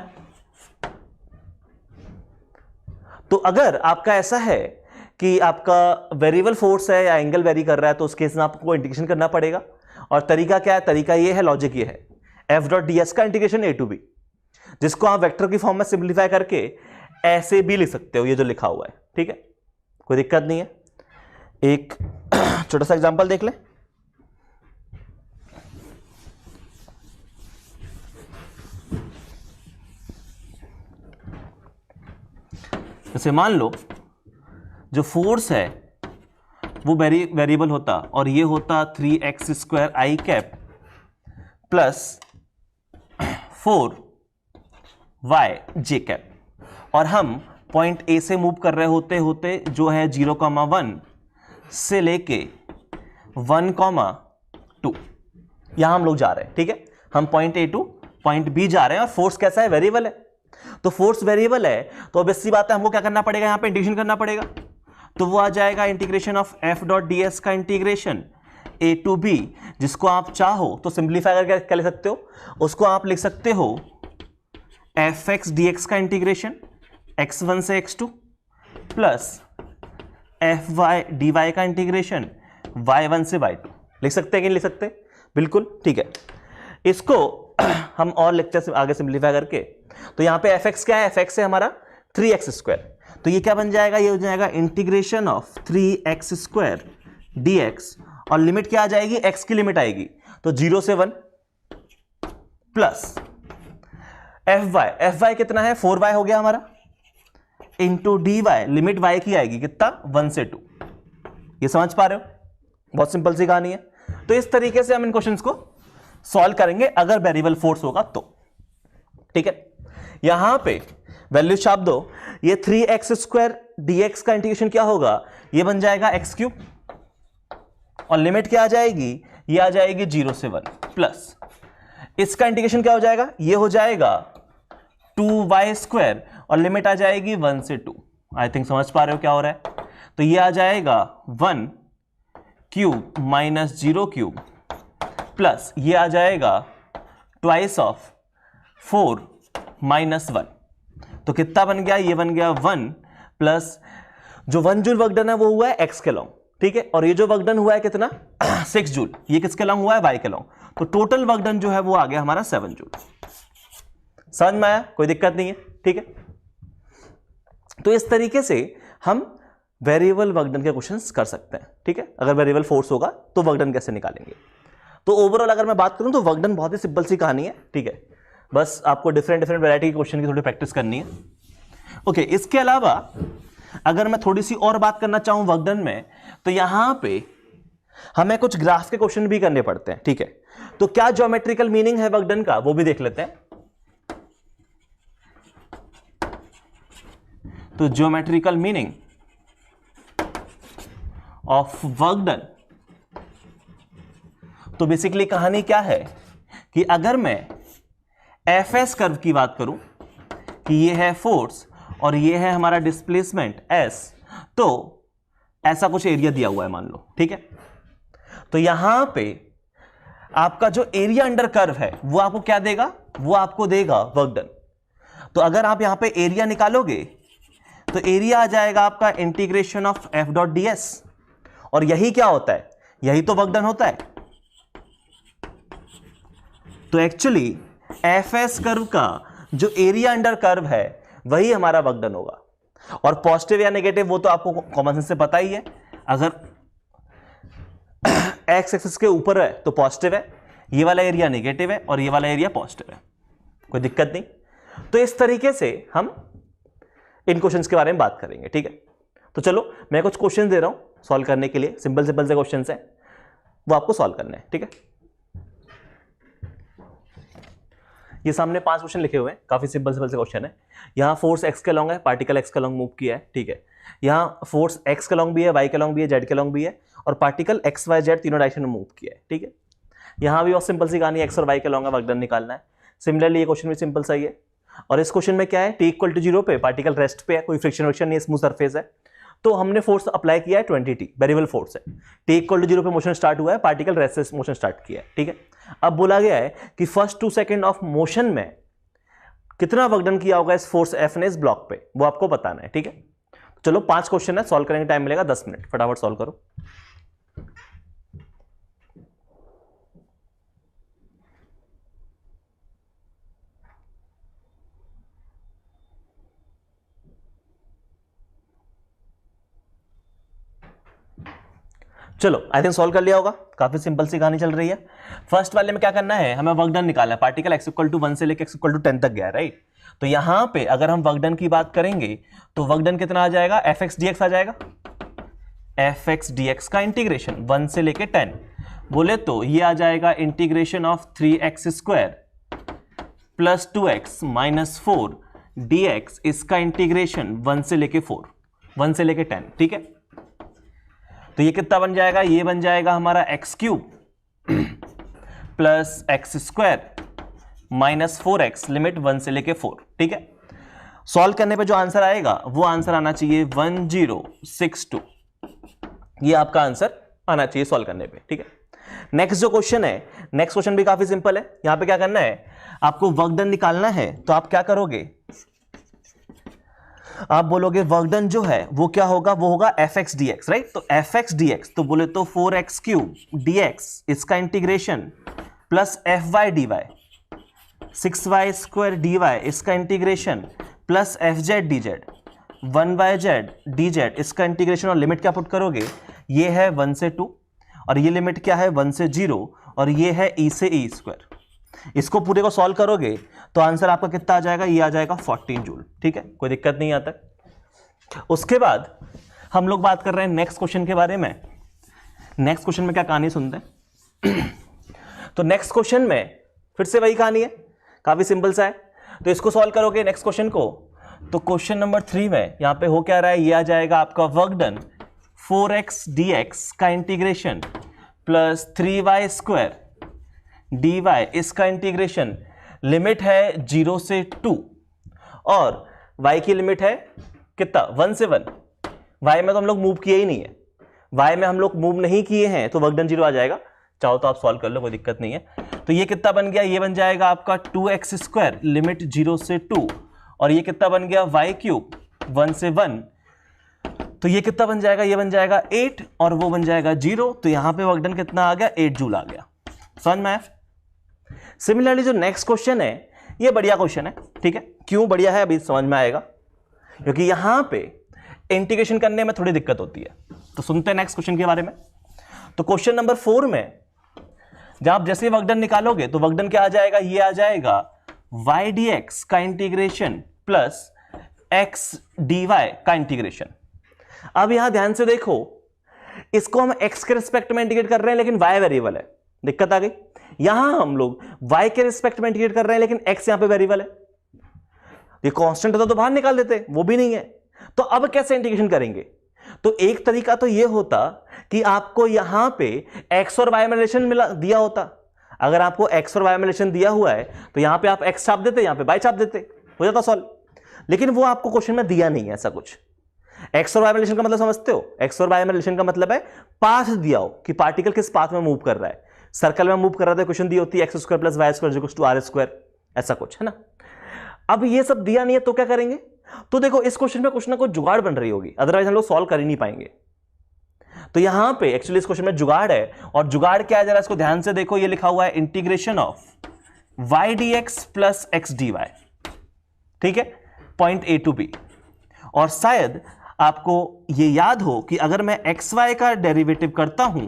तो अगर आपका ऐसा है कि आपका वेरिएबल फोर्स है या एंगल वेरी कर रहा है, तो उस केस में आपको इंटीग्रेशन करना पड़ेगा। और तरीका क्या है, तरीका ये है, लॉजिक ये है, एफ डॉट डी एस का इंटीग्रेशन ए टू बी, जिसको आप वेक्टर की फॉर्म में सिंप्लीफाई करके ऐसे भी लिख सकते हो, ये जो लिखा हुआ है, ठीक है, कोई दिक्कत नहीं है। एक छोटा सा एग्जांपल देख लें। जैसे मान लो जो फोर्स है वो वेरिएबल होता और ये होता 3x स्क्वायर आई कैप प्लस 4y जे कैप, और हम पॉइंट ए से मूव कर रहे होते होते जो है 0,1 से लेके 1,2 यहां हम लोग जा रहे हैं, ठीक है। हम point A to point B जा रहे हैं और फोर्स कैसा है, वेरिएबल है। तो फोर्स वेरिएबल है तो ऑब्वियस सी बात है, हमको क्या करना पड़ेगा, यहां पे इंटीग्रेशन करना पड़ेगा। तो वो आ जाएगा integration of F dot D S का इंटीग्रेशन ए टू बी, जिसको आप चाहो तो सिंप्लीफाई करके क्या लिख सकते हो, उसको आप लिख सकते हो एफ एक्स डी एक्स का इंटीग्रेशन x1 से x2 plus F Y D Y का इंटीग्रेशन y1 से y2। लिख सकते हैं कि नहीं लिख सकते? बिल्कुल, ठीक है। इसको हम और लेक्चर से आगे सिंप्लीफाई करके, तो यहां पे एफ एक्स क्या है, एफ एक्स है हमारा 3x स्क्वायर, तो ये क्या बन जाएगा, ये हो जाएगा integration of 3x square dx, और लिमिट क्या आ जाएगी, x की लिमिट आएगी तो 0 से 1 प्लस एफ वाई कितना है, 4y हो गया हमारा, into D Y, limit y की आएगी कितना, 1 से 2। ये समझ पा रहे हो? बहुत सिंपल सी कहानी है। तो इस तरीके से हम इन क्वेश्चंस को सॉल्व करेंगे अगर वेरिएबल फोर्स होगा तो, ठीक है। यहां पे वैल्यू छाप दो, ये 3x स्क्वायर dx का इंटीग्रेशन क्या होगा, ये बन जाएगा x क्यूब, और लिमिट क्या आ जाएगी, ये आ जाएगी 0 से 1 प्लस इसका इंटीग्रेशन क्या हो जाएगा, ये हो जाएगा 2y स्क्वायर, और लिमिट आ जाएगी 1 से 2। आई थिंक समझ पा रहे हो क्या हो रहा है। तो ये आ जाएगा 1 क्यूब माइनस 0 क्यूब प्लस ये आ जाएगा ट्वाइस ऑफ 4 माइनस 1। तो कितना बन गया, ये बन गया 1 प्लस जो 1 जूल वर्क डन है वो हुआ है x के लॉन्ग, ठीक है, और ये जो वर्क डन हुआ है कितना 6 जूल, ये किसके लॉन्ग हुआ है, y के लॉन्ग। तो टोटल वर्क डन जो है वो आ गया हमारा 7 जूल। समझ में आया? कोई दिक्कत नहीं है, ठीक है। तो इस तरीके से हम वेरिएबल वर्क डन के क्वेश्चंस कर सकते हैं, ठीक है। अगर वेरिएबल फोर्स होगा तो वर्क डन कैसे निकालेंगे। तो ओवरऑल अगर मैं बात करूं तो वर्क डन बहुत ही सिंपल सी कहानी है, ठीक है। बस आपको डिफरेंट वैरायटी के क्वेश्चन की थोड़ी प्रैक्टिस करनी है। ओके, इसके अलावा अगर मैं थोड़ी सी और बात करना चाहूं वर्क डन में, तो यहां पे हमें कुछ ग्राफ के क्वेश्चन भी करने पड़ते हैं, ठीक है। तो क्या ज्योमेट्रिकल मीनिंग है वर्क डन का, वो भी देख लेते हैं। तो geometrical meaning of work done, तो बेसिकली कहानी क्या है कि अगर मैं एफ कर्व की बात करूं कि ये है फोर्स और ये है हमारा डिस्प्लेसमेंट एस, तो ऐसा कुछ एरिया दिया हुआ है मान लो, ठीक है। तो यहां पे आपका जो एरिया अंडर कर्व है वो आपको क्या देगा, वो आपको देगा वर्क डन। तो अगर आप यहां पे एरिया निकालोगे तो एरिया आ जाएगा आपका integration of F dot D S, और यही क्या होता है, यही तो वर्क डन होता है। तो एक्चुअली एफ एस कर्व का जो एरिया अंडर कर्व है वही हमारा वर्क डन होगा। और पॉजिटिव या नेगेटिव वो तो आपको कॉमन सेंस से पता ही है, अगर एक्स एक्सिस के ऊपर है तो पॉजिटिव है, ये वाला एरिया नेगेटिव है और ये वाला एरिया पॉजिटिव है, कोई दिक्कत नहीं। तो इस तरीके से हम इन क्वेश्चंस के बारे में बात करेंगे, ठीक है। तो चलो मैं कुछ क्वेश्चन दे रहा हूं सॉल्व करने के लिए, सिंपल से क्वेश्चन है, वो आपको सॉल्व करने हैं, ठीक है। ये सामने 5 क्वेश्चन लिखे हुए हैं, काफी सिंपल से क्वेश्चन है। यहाँ फोर्स एक्स के लॉन्ग है, पार्टिकल एक्स के लॉन्ग मूव किया है, ठीक है। यहाँ फोर्स एक्स के लॉन्ग भी है, वाई के लॉन्ग भी है, जेड के लॉन्ग भी है, और पार्टिकल एक्स वाई जेड तीनों डायरेक्शन में मूव किया है, ठीक है। यहाँ भी और सिंपल सी कहानी, एक्स और वाई के लॉन्ग है, वर्क डन निकालना है। सिमिलरली ये क्वेश्चन भी सिंपल सा ही है, और इस क्वेश्चन में क्या है, टी इक्वल टू 0 पे पार्टिकल रेस्ट पे है, कोई फ्रिक्शन विक्शन नहीं है, स्मूथ सरफेस है। तो हमने फोर्स अप्लाई किया है 20t, वेरिएबल फोर्स है। टी इक्वल टू 0 पे मोशन स्टार्ट हुआ है, पार्टिकल रेस्ट से मोशन स्टार्ट किया है, ठीक है। अब बोला गया है कि फर्स्ट 2 सेकंड ऑफ मोशन में कितना वर्क डन किया होगा इस फोर्स एफ ने इस ब्लॉक पे, वो आपको बताना है, ठीक है। चलो 5 क्वेश्चन है, सॉल्व करने का टाइम मिलेगा 10 मिनट, फटाफट सॉल्व करो। चलो आई थिंक सॉल्व कर लिया होगा, काफी सिंपल सी कहानी चल रही है। फर्स्ट वाले में क्या करना है, हमें वर्क डन निकालना है। पार्टिकल x इक्वल टू 1 से लेकर x इक्वल टू 10 तक गया, राइट। तो यहां पे अगर हम वर्क डन की बात करेंगे तो वर्क डन कितना आ जाएगा, एफ एक्स डी एक्स आ जाएगा। एफ एक्स डी एक्स का इंटीग्रेशन 1 से लेकर 10 बोले तो ये आ जाएगा integration of 3x square plus 2x minus 4 dx, इसका इंटीग्रेशन 1 से लेकर 4, 1 से लेकर 10, ठीक है। तो ये कितना बन जाएगा, ये बन जाएगा हमारा x cube plus x square minus 4x, limit 1 से लेके 4, ठीक है। सॉल्व करने पे जो आंसर आएगा वो आंसर आना चाहिए 1062, ये आपका आंसर आना चाहिए सॉल्व करने पे, ठीक है। नेक्स्ट जो क्वेश्चन है, नेक्स्ट क्वेश्चन भी काफी सिंपल है। यहां पे क्या करना है, आपको वर्क डन निकालना है, तो आप क्या करोगे, आप बोलोगे वर्क डन जो है वो क्या होगा, वो होगा F x D x, right. तो एफ एक्स डी एक्स तो बोले तो 4x क्यूब dx, इसका integration plus F Y D y, 6y square d y, इसका integration plus F z d z, 1y d z, इसका इंटीग्रेशन, और लिमिट क्या पुट करोगे, ये है 1 से 2 और ये लिमिट क्या है 1 से 0 और ये है e से e स्क्वायर। इसको पूरे को सॉल्व करोगे तो आंसर आपका कितना आ जाएगा, ये आ जाएगा 14 जूल, ठीक है, कोई दिक्कत नहीं आता। उसके बाद हम लोग बात कर रहे हैं नेक्स्ट क्वेश्चन के बारे में। नेक्स्ट क्वेश्चन में क्या कहानी सुनते हैं तो नेक्स्ट क्वेश्चन में फिर से वही कहानी है, काफी सिंपल सा है। तो इसको सॉल्व करोगे नेक्स्ट क्वेश्चन को, तो क्वेश्चन नंबर 3 में यहां पे हो क्या रहा है, ये आ जाएगा आपका वर्क डन 4x dx का integration plus 3y square dy, इसका इंटीग्रेशन, लिमिट है 0 से 2 और y की लिमिट है कितना, 1 से 1। y में तो हम लोग मूव किए ही नहीं है, y में हम लोग मूव नहीं किए हैं, तो वर्क डन 0 आ जाएगा। चाहो तो आप सॉल्व कर लो, कोई दिक्कत नहीं है। तो ये कितना बन गया, ये बन जाएगा आपका 2x स्क्वायर, लिमिट 0 से 2, और ये कितना बन गया y क्यूब 1 से 1, तो ये कितना बन जाएगा, ये बन जाएगा 8 और वो बन जाएगा 0। तो यहां पे वर्क डन कितना आ गया, 8 जूल आ गया। समझ में आया। सिमिलरली जो नेक्स्ट क्वेश्चन है ये बढ़िया क्वेश्चन है, ठीक है। क्यों बढ़िया है अभी समझ में आएगा, क्योंकि यहां पे इंटीग्रेशन करने में थोड़ी दिक्कत होती है। तो सुनते हैं नेक्स्ट क्वेश्चन के बारे में। तो क्वेश्चन नंबर 4 में जब आप जैसे वर्क डन निकालोगे तो वर्क डन क्या आ जाएगा, ये आ जाएगा y dx का इंटीग्रेशन प्लस x dy का इंटीग्रेशन, अब यहां ध्यान से देखो, इसको हम x के रिस्पेक्ट में इंटीग्रेट कर रहे हैं लेकिन y वेरिएबल है, दिक्कत आ गई। यहां हम लोग y के रिस्पेक्ट में इंटीग्रेट कर रहे हैं लेकिन x यहां पे वेरिएबल है। ये कांस्टेंट होता तो बाहर निकाल देते, वो भी नहीं है। तो अब कैसे इंटीग्रेशन करेंगे? तो एक तरीका तो ये होता कि आपको यहां पे x और y में रिलेशन मिला दिया होता। अगर आपको x और y में रिलेशन दिया हुआ है तो यहां पे आप x छाप देते, यहां पे y छाप देते, हो जाता सॉल्व। लेकिन वो आपको क्वेश्चन में दिया नहीं है ऐसा कुछ। x और y में रिलेशन का मतलब समझते हो? x और y में रिलेशन का मतलब है पाथ दिया हो कि पार्टिकल किस पाथ में मूव कर रहा है। सर्कल में मूव कर रहा था, क्वेश्चन दी होती है x square plus Y square equals to R square, ऐसा कुछ है ना। अब ये सब दिया नहीं है तो क्या करेंगे? तो देखो इस क्वेश्चन में कुछ ना कुछ जुगाड़ बन रही होगी, अदरवाइज हम लोग सॉल्व कर ही नहीं पाएंगे। तो यहां पे एक्चुअली इस क्वेश्चन में जुगाड़ है, और जुगाड़ क्या है जरा इसको ध्यान से देखो। ये लिखा हुआ है integration of y dx plus x dy, ठीक है, पॉइंट a टू b। और शायद आपको ये याद हो कि अगर मैं xy का डेरिवेटिव करता हूं,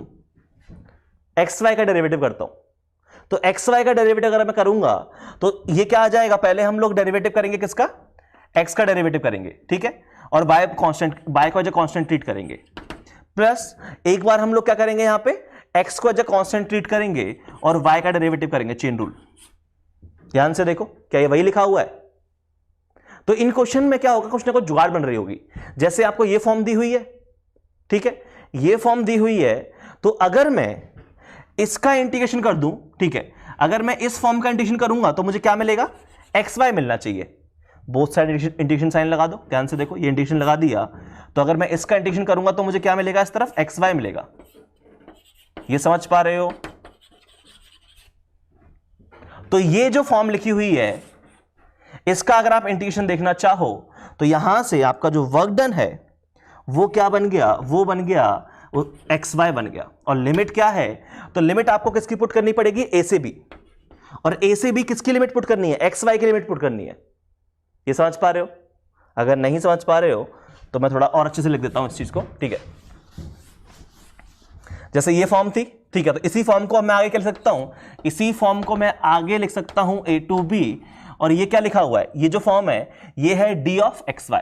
xy का डेरिवेटिव करता हूं, तो xy का डेरिवेटिव अगर मैं करूंगा तो ये क्या आ जाएगा? पहले हम लोग डेरिवेटिव करेंगे किसका? x का डेरिवेटिव करेंगे, ठीक है, और y कांस्टेंट, y को एज कांस्टेंट ट्रीट करेंगे। प्लस एक बार हम लोग क्या करेंगे, यहां पे x को एज कांस्टेंट ट्रीट करेंगे और y का डेरिवेटिव करेंगे, चेन रूल। ध्यान से देखो, क्या ये वही लिखा हुआ है? तो इन क्वेश्चन में क्या होगा, कुछ ना कुछ जुगाड़ बन रही होगी। जैसे आपको ये फॉर्म दी हुई है, ठीक है, ये फॉर्म दी हुई है, तो अगर मैं इसका इंटीग्रेशन कर दूं, ठीक है, अगर मैं इस फॉर्म का इंटीग्रेशन करूंगा तो मुझे क्या मिलेगा? xy मिलना चाहिए। बोथ साइड इंटीग्रेशन साइन लगा दो, ध्यान से देखो, ये इंटीग्रेशन लगा दिया, तो अगर मैं इसका इंटीग्रेशन करूंगा तो मुझे क्या मिलेगा? इस तरफ xy मिलेगा। ये समझ पा रहे हो? तो ये जो फॉर्म लिखी हुई है, इसका अगर आप इंटीग्रेशन देखना चाहो तो यहां से आपका जो वर्क डन है वो क्या बन गया? वो बन गया, वो xy बन गया। और लिमिट क्या है? तो लिमिट आपको किसकी पुट करनी पड़ेगी? a से b। और a से b किसकी लिमिट पुट करनी है? xy की लिमिट पुट करनी है। ये समझ पा रहे हो? अगर नहीं समझ पा रहे हो तो मैं थोड़ा और अच्छे से लिख देता हूं इस चीज को, ठीक है। जैसे ये फॉर्म थी, ठीक है, तो इसी फॉर्म को मैं आगे क्या लिख सकता हूं? इसी फॉर्म को मैं आगे लिख सकता हूं a टू b, और ये क्या लिखा हुआ है? ये जो फॉर्म है ये है d ऑफ xy,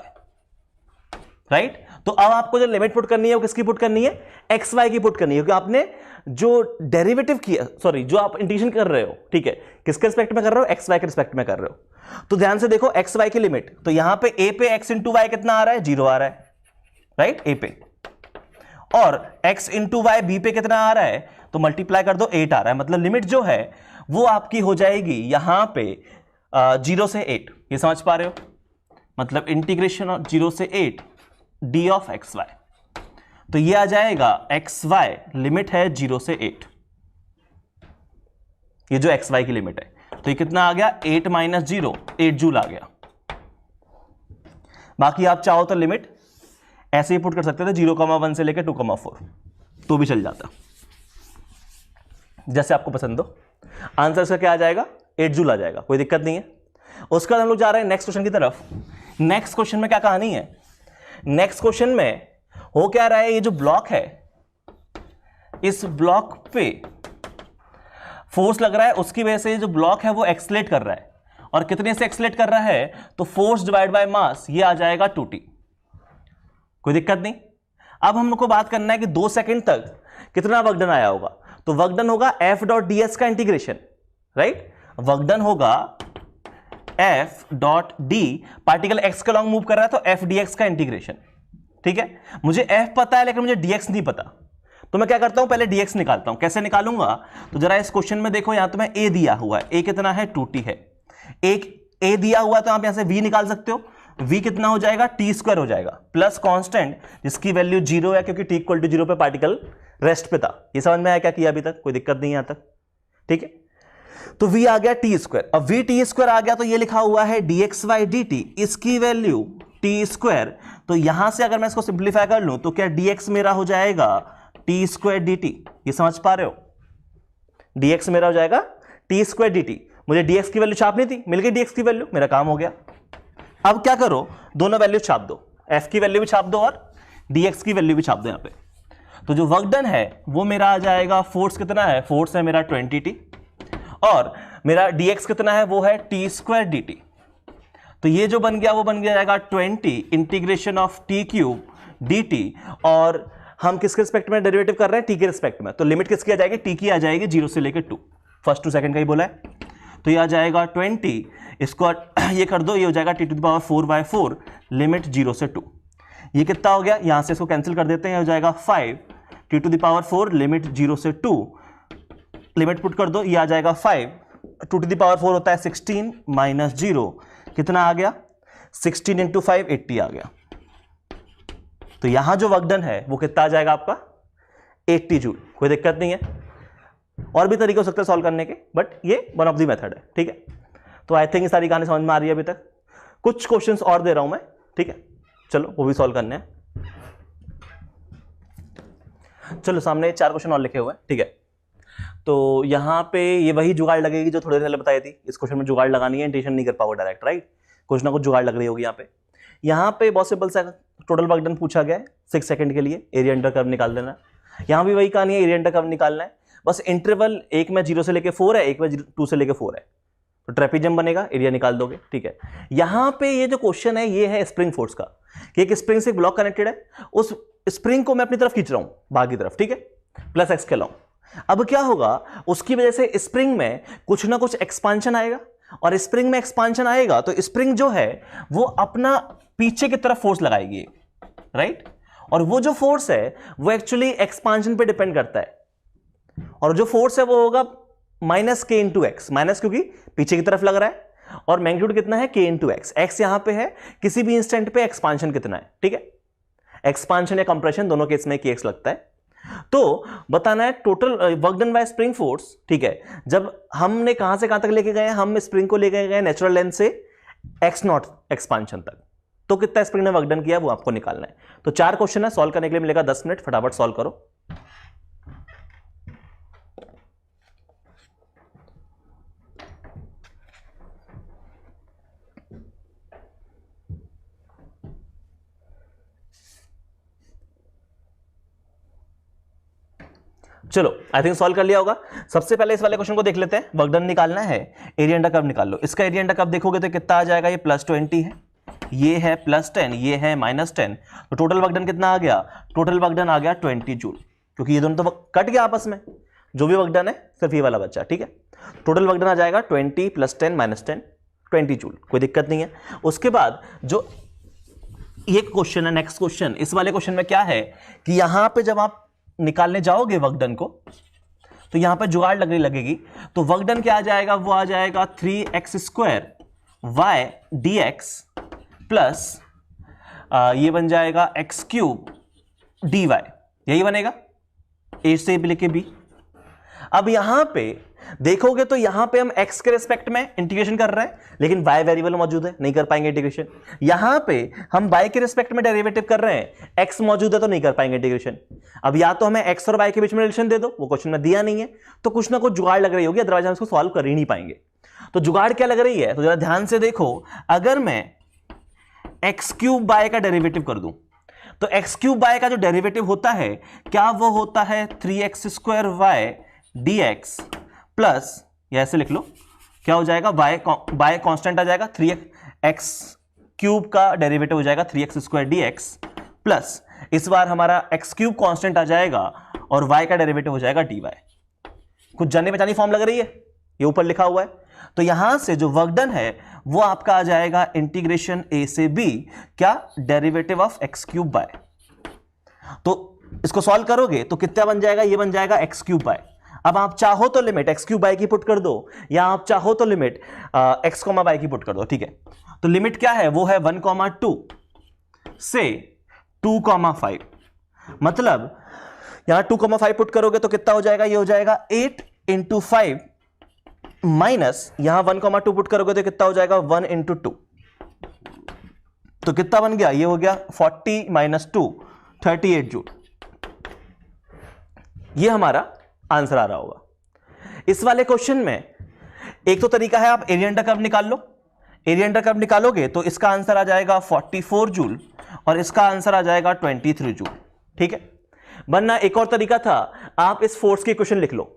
राइट। तो अब आपको जो लिमिट पुट करनी है वो किसकी पुट करनी है? xy की पुट करनी है, क्योंकि आपने जो डेरिवेटिव किया, सॉरी, जो आप इंटीग्रेशन कर रहे हो, ठीक है, किसके रिस्पेक्ट में कर रहे हो? xy के रिस्पेक्ट में कर रहे हो। तो ध्यान से देखो xy की लिमिट, तो यहां पे a पे x इंटू वाई कितना आ रहा है? 0 आ रहा है, राइट, a पे। और x इंटू वाई b पे कितना आ रहा है? तो मल्टीप्लाई कर दो, 8 आ रहा है। मतलब लिमिट जो है वो आपकी हो जाएगी यहां पे 0 से 8। ये समझ पा रहे हो? मतलब इंटीग्रेशन ऑफ 0 से 8 d ऑफ xy, तो ये आ जाएगा xy लिमिट है 0 से 8, ये जो xy की लिमिट है। तो ये कितना आ गया? 8 माइनस 0, 8 जूल आ गया। बाकी आप चाहो तो लिमिट ऐसे ही पुट कर सकते थे, 0,1 से लेकर 2,4, तो भी चल जाता, जैसे आपको पसंद हो। आंसर इसका क्या आ जाएगा? 8 जूल आ जाएगा, कोई दिक्कत नहीं है। उसके बाद हम लोग जा रहे हैं नेक्स्ट क्वेश्चन की तरफ। नेक्स्ट क्वेश्चन में क्या कहानी है? नेक्स्ट क्वेश्चन में हो क्या रहा है? ये जो ब्लॉक है, इस ब्लॉक पे फोर्स लग रहा है, उसकी वजह से जो ब्लॉक है वो एक्सलेट कर रहा है। और कितने से एक्सलेट कर रहा है? तो फोर्स डिवाइड बाय मास, ये आ जाएगा 2t। कोई दिक्कत नहीं। अब हम लोग को बात करना है कि 2 सेकंड तक कितना वर्क डन आया होगा। तो वर्क डन होगा f डॉट ds का इंटीग्रेशन, राइट। वर्क डन होगा f dot d, particle x के लॉन्ग मूव कर रहा है तो f dx का इंटीग्रेशन, ठीक है। मुझे f पता है लेकिन मुझे dx नहीं पता, तो मैं क्या करता हूं? पहले dx निकालता हूं। कैसे निकालूंगा? तो जरा इस क्वेश्चन में देखो, यहां तो मैं a दिया हुआ है, a कितना है? 2t है। एक a दिया हुआ तो आप यहां से v निकाल सकते हो। v कितना हो जाएगा? t स्क्वायर हो जाएगा, प्लस कांस्टेंट जिसकी वैल्यू 0 है, क्योंकि t इक्वल टू 0 पे पार्टिकल रेस्ट पे था। ये समझ में आया क्या किया अभी तक? कोई दिक्कत नहीं यहां तक, ठीक है। तो v आ गया t स्क्वायर। अब v t स्क्वायर आ गया तो ये लिखा हुआ है dxy dt, इसकी वैल्यू t स्क्वायर। तो यहां से अगर मैं इसको सिंप्लीफाई कर लूं तो क्या dx मेरा हो जाएगा t स्क्वायर dt। ये समझ पा रहे हो? dx मेरा हो जाएगा t स्क्वायर dt। मुझे dx की वैल्यू छापनी थी, मिल गई dx की वैल्यू, मेरा काम हो गया। अब क्या करो? दोनों वैल्यू छाप दो, f की वैल्यू भी छाप दो और dx की वैल्यू भी छाप दो यहां पे। तो जो वर्क डन है वो मेरा आ जाएगा, फोर्स कितना है? फोर्स है मेरा 20t, और मेरा dx कितना है? वो है t स्क्वायर dt। तो ये जो बन गया वो बन जाएगा 20 integration of t cube dt, और हम किसके रिस्पेक्ट में डेरिवेटिव कर रहे हैं, t के रिस्पेक्ट में, तो लिमिट किसकी आ जाएगी, t की आ जाएगी 0 से लेकर 2, फर्स्ट टू सेकंड का ही बोला है, तो ये आ जाएगा 20, इसको ये कर दो, ये हो जाएगा t⁴/4 लिमिट 0 से 2, ये कितना हो गया, यहां से इसको कैंसिल कर देते हैं, हो जाएगा 5 t⁴ लिमिट 0 से 2, लिमिट पुट कर दो, ये आ जाएगा 5, 2⁴ होता है 16 माइनस 0, कितना आ गया, 16 इंटू 5 80 आ गया। तो यहां जो वर्क डन है वो कितना आ जाएगा आपका 80 जूल, कोई दिक्कत नहीं है, और भी तरीके हो सकते हैं सॉल्व करने के, बट ये वन ऑफ द मेथड है, ठीक है। तो आई थिंक ये सारी कहानी समझ में आ रही है अभी तक, कुछ क्वेश्चंस और दे रहा हूं मैं, ठीक है, चलो वो भी सॉल्व करने हैं। चलो सामने 4 क्वेश्चन और लिखे हुए हैं, ठीक है। तो यहां पे ये वही जुगाड़ लगेगी जो थोड़ी देर पहले बताई थी, इस क्वेश्चन में जुगाड़ लगानी है, इंटेंशन नहीं कर पाओगे डायरेक्ट, राइट, कुछ ना कुछ जुगाड़ लग रही होगी यहाँ पे बहुत सिंपल सा टोटल वर्क डन पूछा गया है 6 सेकंड के लिए, एरिया अंडर कर्व निकाल देना। यहाँ भी वही कहानी है, एरिया अंडर कर्व निकालना है, बस इंटरवल एक में 0 से लेके 4 है, एक में 2 से लेके 4 है, तो ट्रेपेजियम बनेगा, एरिया निकाल दोगे, ठीक है। यहाँ पे ये जो क्वेश्चन है ये है स्प्रिंग फोर्स का, कि एक स्प्रिंग से एक ब्लॉक कनेक्टेड है, उस स्प्रिंग को मैं अपनी तरफ खींच रहा हूं, बाहर की तरफ, ठीक है, प्लस एक्स के अलाउ। अब क्या होगा, उसकी वजह से स्प्रिंग में कुछ ना कुछ एक्सपांशन आएगा, और स्प्रिंग में एक्सपांशन आएगा तो स्प्रिंग जो है वो अपना पीछे की तरफ फोर्स लगाएगी, राइट, और वो जो फोर्स है वो एक्चुअली एक्सपांशन पे डिपेंड करता है, और जो फोर्स है वो होगा माइनस के इंटू एक्स, माइनस क्योंकि पीछे की तरफ लग रहा है, और मैग्नीट्यूड कितना है, के इंटू एक्स, एक्स यहां पे है, किसी भी इंस्टेंट पे एक्सपांशन कितना है, ठीक है, एक्सपांशन या कंप्रेशन दोनों केस में के एक्स लगता है। तो बताना है total work done bye spring force, ठीक है, जब हमने कहां से कहां तक लेके गए, हम स्प्रिंग को लेके गए नेचुरल लेंथ से x0 एक्सपांशन तक, तो कितना स्प्रिंग ने वर्क डन किया वो आपको निकालना है। तो 4 क्वेश्चन है, सॉल्व करने के लिए मिलेगा 10 मिनट, फटाफट सॉल्व करो। चलो आई थिंक सॉल्व कर लिया होगा। सबसे पहले इस वाले क्वेश्चन को देख लेते हैं, वर्क डन निकालना है, एरिया अंडर कर्व निकाल लो। इसका एरिया अंडर कर्व देखोगे तो कितना आ जाएगा, ये +20 है, ये है +10, ये है -10, तो टोटल वर्क डन कितना आ गया, टोटल वर्क डन आ गया 20 जूल, क्योंकि ये दोनों तो कट गया आपस में, जो भी वर्क डन है सिर्फ ये वाला बच्चा, ठीक है। टोटल वर्क डन आ जाएगा 20 + 10 -10 20 जूल, कोई दिक्कत नहीं है। उसके बाद जो ये क्वेश्चन है, नेक्स्ट क्वेश्चन, इस वाले क्वेश्चन में क्या है कि यहां पे जब आप निकालने जाओगे वर्क डन को तो यहां पे जुगाड़ लगेगी, तो वर्क डन क्या आ जाएगा, वो आ जाएगा 3x² y dx प्लस ये बन जाएगा x³ dy, यही बनेगा, a से लेके b। अब यहां पे देखोगे तो यहां पे हम x के रिस्पेक्ट में इंटीग्रेशन कर रहे हैं, लेकिन y वेरिएबल मौजूद है, नहीं कर पाएंगे इंटीग्रेशन। यहां पे हम y के रिस्पेक्ट में डेरिवेटिव कर रहे हैं, x मौजूद है तो नहीं कर पाएंगे इंटीग्रेशन। अब या तो हमें x और y के बीच में रिलेशन दे दो, वो क्वेश्चन में दिया नहीं है, तो कुछ ना कुछ जुगाड़ लग रही होगी, अदरवाइज हम इसको सॉल्व कर ही नहीं पाएंगे। तो जुगाड़ क्या लग रही है, तो जरा ध्यान से देखो, अगर मैं x³ y का डेरिवेटिव कर दूं तो x³ y का जो डेरिवेटिव होता है क्या वो होता है 3x² y dx प्लस, या ऐसे लिख लो, क्या हो जाएगा, y कांस्टेंट आ जाएगा, 3x³ का डेरिवेटिव हो जाएगा 3x² dx प्लस इस बार हमारा x³ कांस्टेंट आ जाएगा और y का डेरिवेटिव हो जाएगा dy। कुछ जाने पहचानी फॉर्म लग रही है, ये ऊपर लिखा हुआ है। तो यहां से जो वर्क डन है वो आपका आ जाएगा इंटीग्रेशन a से b, क्या, डेरिवेटिव ऑफ x³ y। तो इसको सॉल्व करोगे तो कितना बन जाएगा, ये बन जाएगा x³ y। अब आप चाहो तो लिमिट x³ y की पुट कर दो, या आप चाहो तो लिमिट x, y की पुट कर दो, ठीक है। तो लिमिट क्या है, वो है 1,2 से 2,5, मतलब यहां 2,5 पुट करोगे तो कितना हो जाएगा, ये हो जाएगा 8 × 5 माइनस यहां 1,2 पुट करोगे तो कितना हो जाएगा 1 × 2, तो कितना बन गया, ये हो गया 40 - 2 38 जूल। ये हमारा आंसर आ रहा होगा। इस वाले क्वेश्चन में एक तो तरीका है, आप एरिया अंडर कर्व निकाल लो, एरिया अंडर कर्व निकालोगे तो इसका आंसर आ जाएगा 44 जूल और इसका आंसर आ जाएगा 23 जूल, ठीक है। वरना एक और तरीका था, आप इस फोर्स की इक्वेशन लिख लो।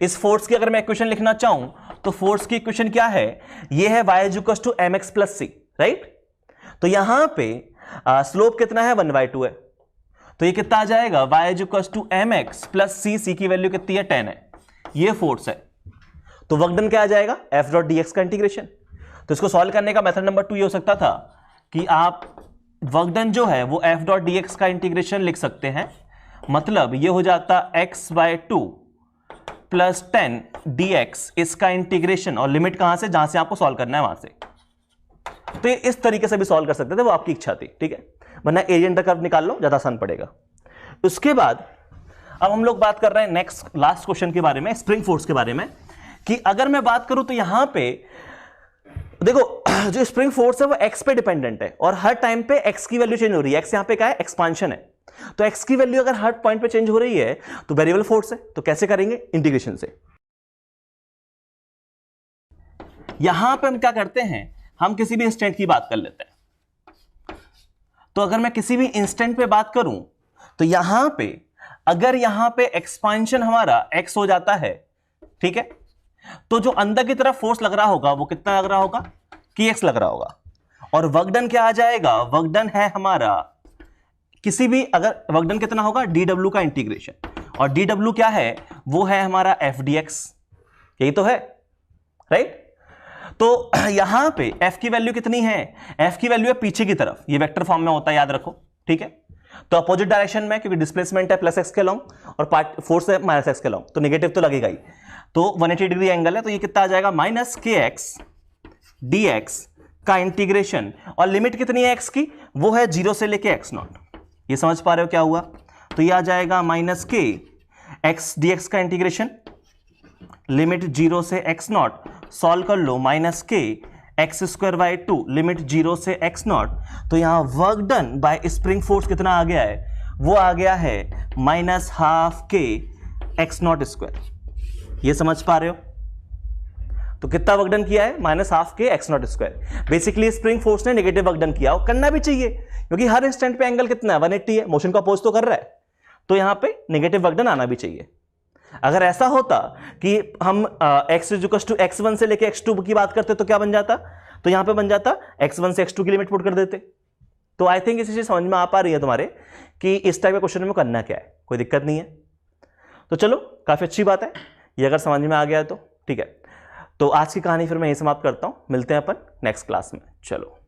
इस फोर्स की अगर मैं इक्वेशन लिखना चाहूं तो फोर्स की इक्वेशन क्या है, ये है y = mx + c, राइट। तो यहां पे स्लोप कितना है, 1/2 है, तो ये कितना आ जाएगा, y is equal to mx plus c की वैल्यू कितनी है 10 है, ये फोर्स है। तो वर्क डन क्या आ जाएगा, f डॉट dx का इंटीग्रेशन। तो इसको सॉल्व करने का मेथड नंबर 2 ये हो सकता था कि आप वर्क डन जो है वो f डॉट dx का इंटीग्रेशन लिख सकते हैं, मतलब ये हो जाता x/2 प्लस 10 dx इसका इंटीग्रेशन, और लिमिट कहां से, जहां से आपको सॉल्व करना है वहां से। तो ये इस तरीके से भी सॉल्व कर सकते थे, वो आपकी इच्छा थी, ठीक है, वरना एरिया अंडर कर्व निकाल लो, ज्यादा आसान पड़ेगा। उसके बाद अब हम लोग बात कर रहे हैं नेक्स्ट लास्ट क्वेश्चन के बारे में, स्प्रिंग फोर्स के बारे में, कि अगर मैं बात करूं तो यहां पे देखो जो स्प्रिंग फोर्स है वो x पे डिपेंडेंट है, और हर टाइम पे x की वैल्यू चेंज हो रही है। x यहां पे क्या है, एक्सपांशन है, तो x की वैल्यू अगर हर पॉइंट पे चेंज हो रही है तो वेरिएबल फोर्स है। तो कैसे करेंगे, इंटीग्रेशन से। यहां पे हम क्या करते हैं, हम किसी भी इंस्टेंट की बात कर लेते हैं। तो अगर मैं किसी भी इंस्टेंट पे बात करूं तो यहां पे अगर यहां पे एक्सपांशन हमारा x हो जाता है, ठीक है, तो जो अंदर की तरफ फोर्स लग रहा होगा वो कितना लग रहा होगा, कि x लग रहा होगा। और वर्क डन क्या आ जाएगा, वर्क डन है हमारा किसी भी, अगर वर्क डन कितना होगा, dw का इंटीग्रेशन, और dw क्या है, वो है हमारा f dx, यही तो है, राइट। तो यहां पे f की वैल्यू कितनी है, f की वैल्यू है पीछे की तरफ, ये वेक्टर फॉर्म में होता है, याद रखो, ठीक है। तो अपोजिट डायरेक्शन में, क्योंकि डिस्प्लेसमेंट है प्लस x के लॉन्ग और पार्ट फोर्स है माइनस x के लॉन्ग, तो नेगेटिव तो लगेगा ही। तो 180 डिग्री एंगल है, तो ये कितना आ जाएगा, माइनस kx dx का इंटीग्रेशन, और लिमिट कितनी है x की, वो है 0 से लेके x0। ये समझ पा रहे हो क्या हुआ, तो ये आ जाएगा माइनस k x dx का इंटीग्रेशन, लिमिट 0 से x0, सॉल्व कर लो, माइनस k x²/2 लिमिट 0 से x0। तो यहां work done bye spring force कितना आ गया है, वो आ गया है -12k x02। ये समझ पा रहे हो, तो कितना वर्क डन किया है, -12k x02। Basically spring force ने नेगेटिव वर्क डन किया, और करना भी चाहिए क्योंकि हर इंस्टेंट पे एंगल कितना है, 180 है, मोशन को अपोज तो कर रहा है, तो यहां पे नेगेटिव वर्क डन आना भी चाहिए। अगर ऐसा होता कि हम x = x1 से लेके x2 की बात करते तो क्या बन जाता, तो यहां पे बन जाता x1 से x2 की लिमिट पुट कर देते। तो आई थिंक इसी चीज समझ में आ पा रही है तुम्हारे कि इस टाइप के क्वेश्चन में करना क्या है, कोई दिक्कत नहीं है। तो चलो काफी अच्छी बात है, ये अगर समझ में आ गया है तो ठीक है। तो आज की कहानी फिर मैं यही समाप्त करता हूं, मिलते हैं अपन नेक्स्ट क्लास में, चलो।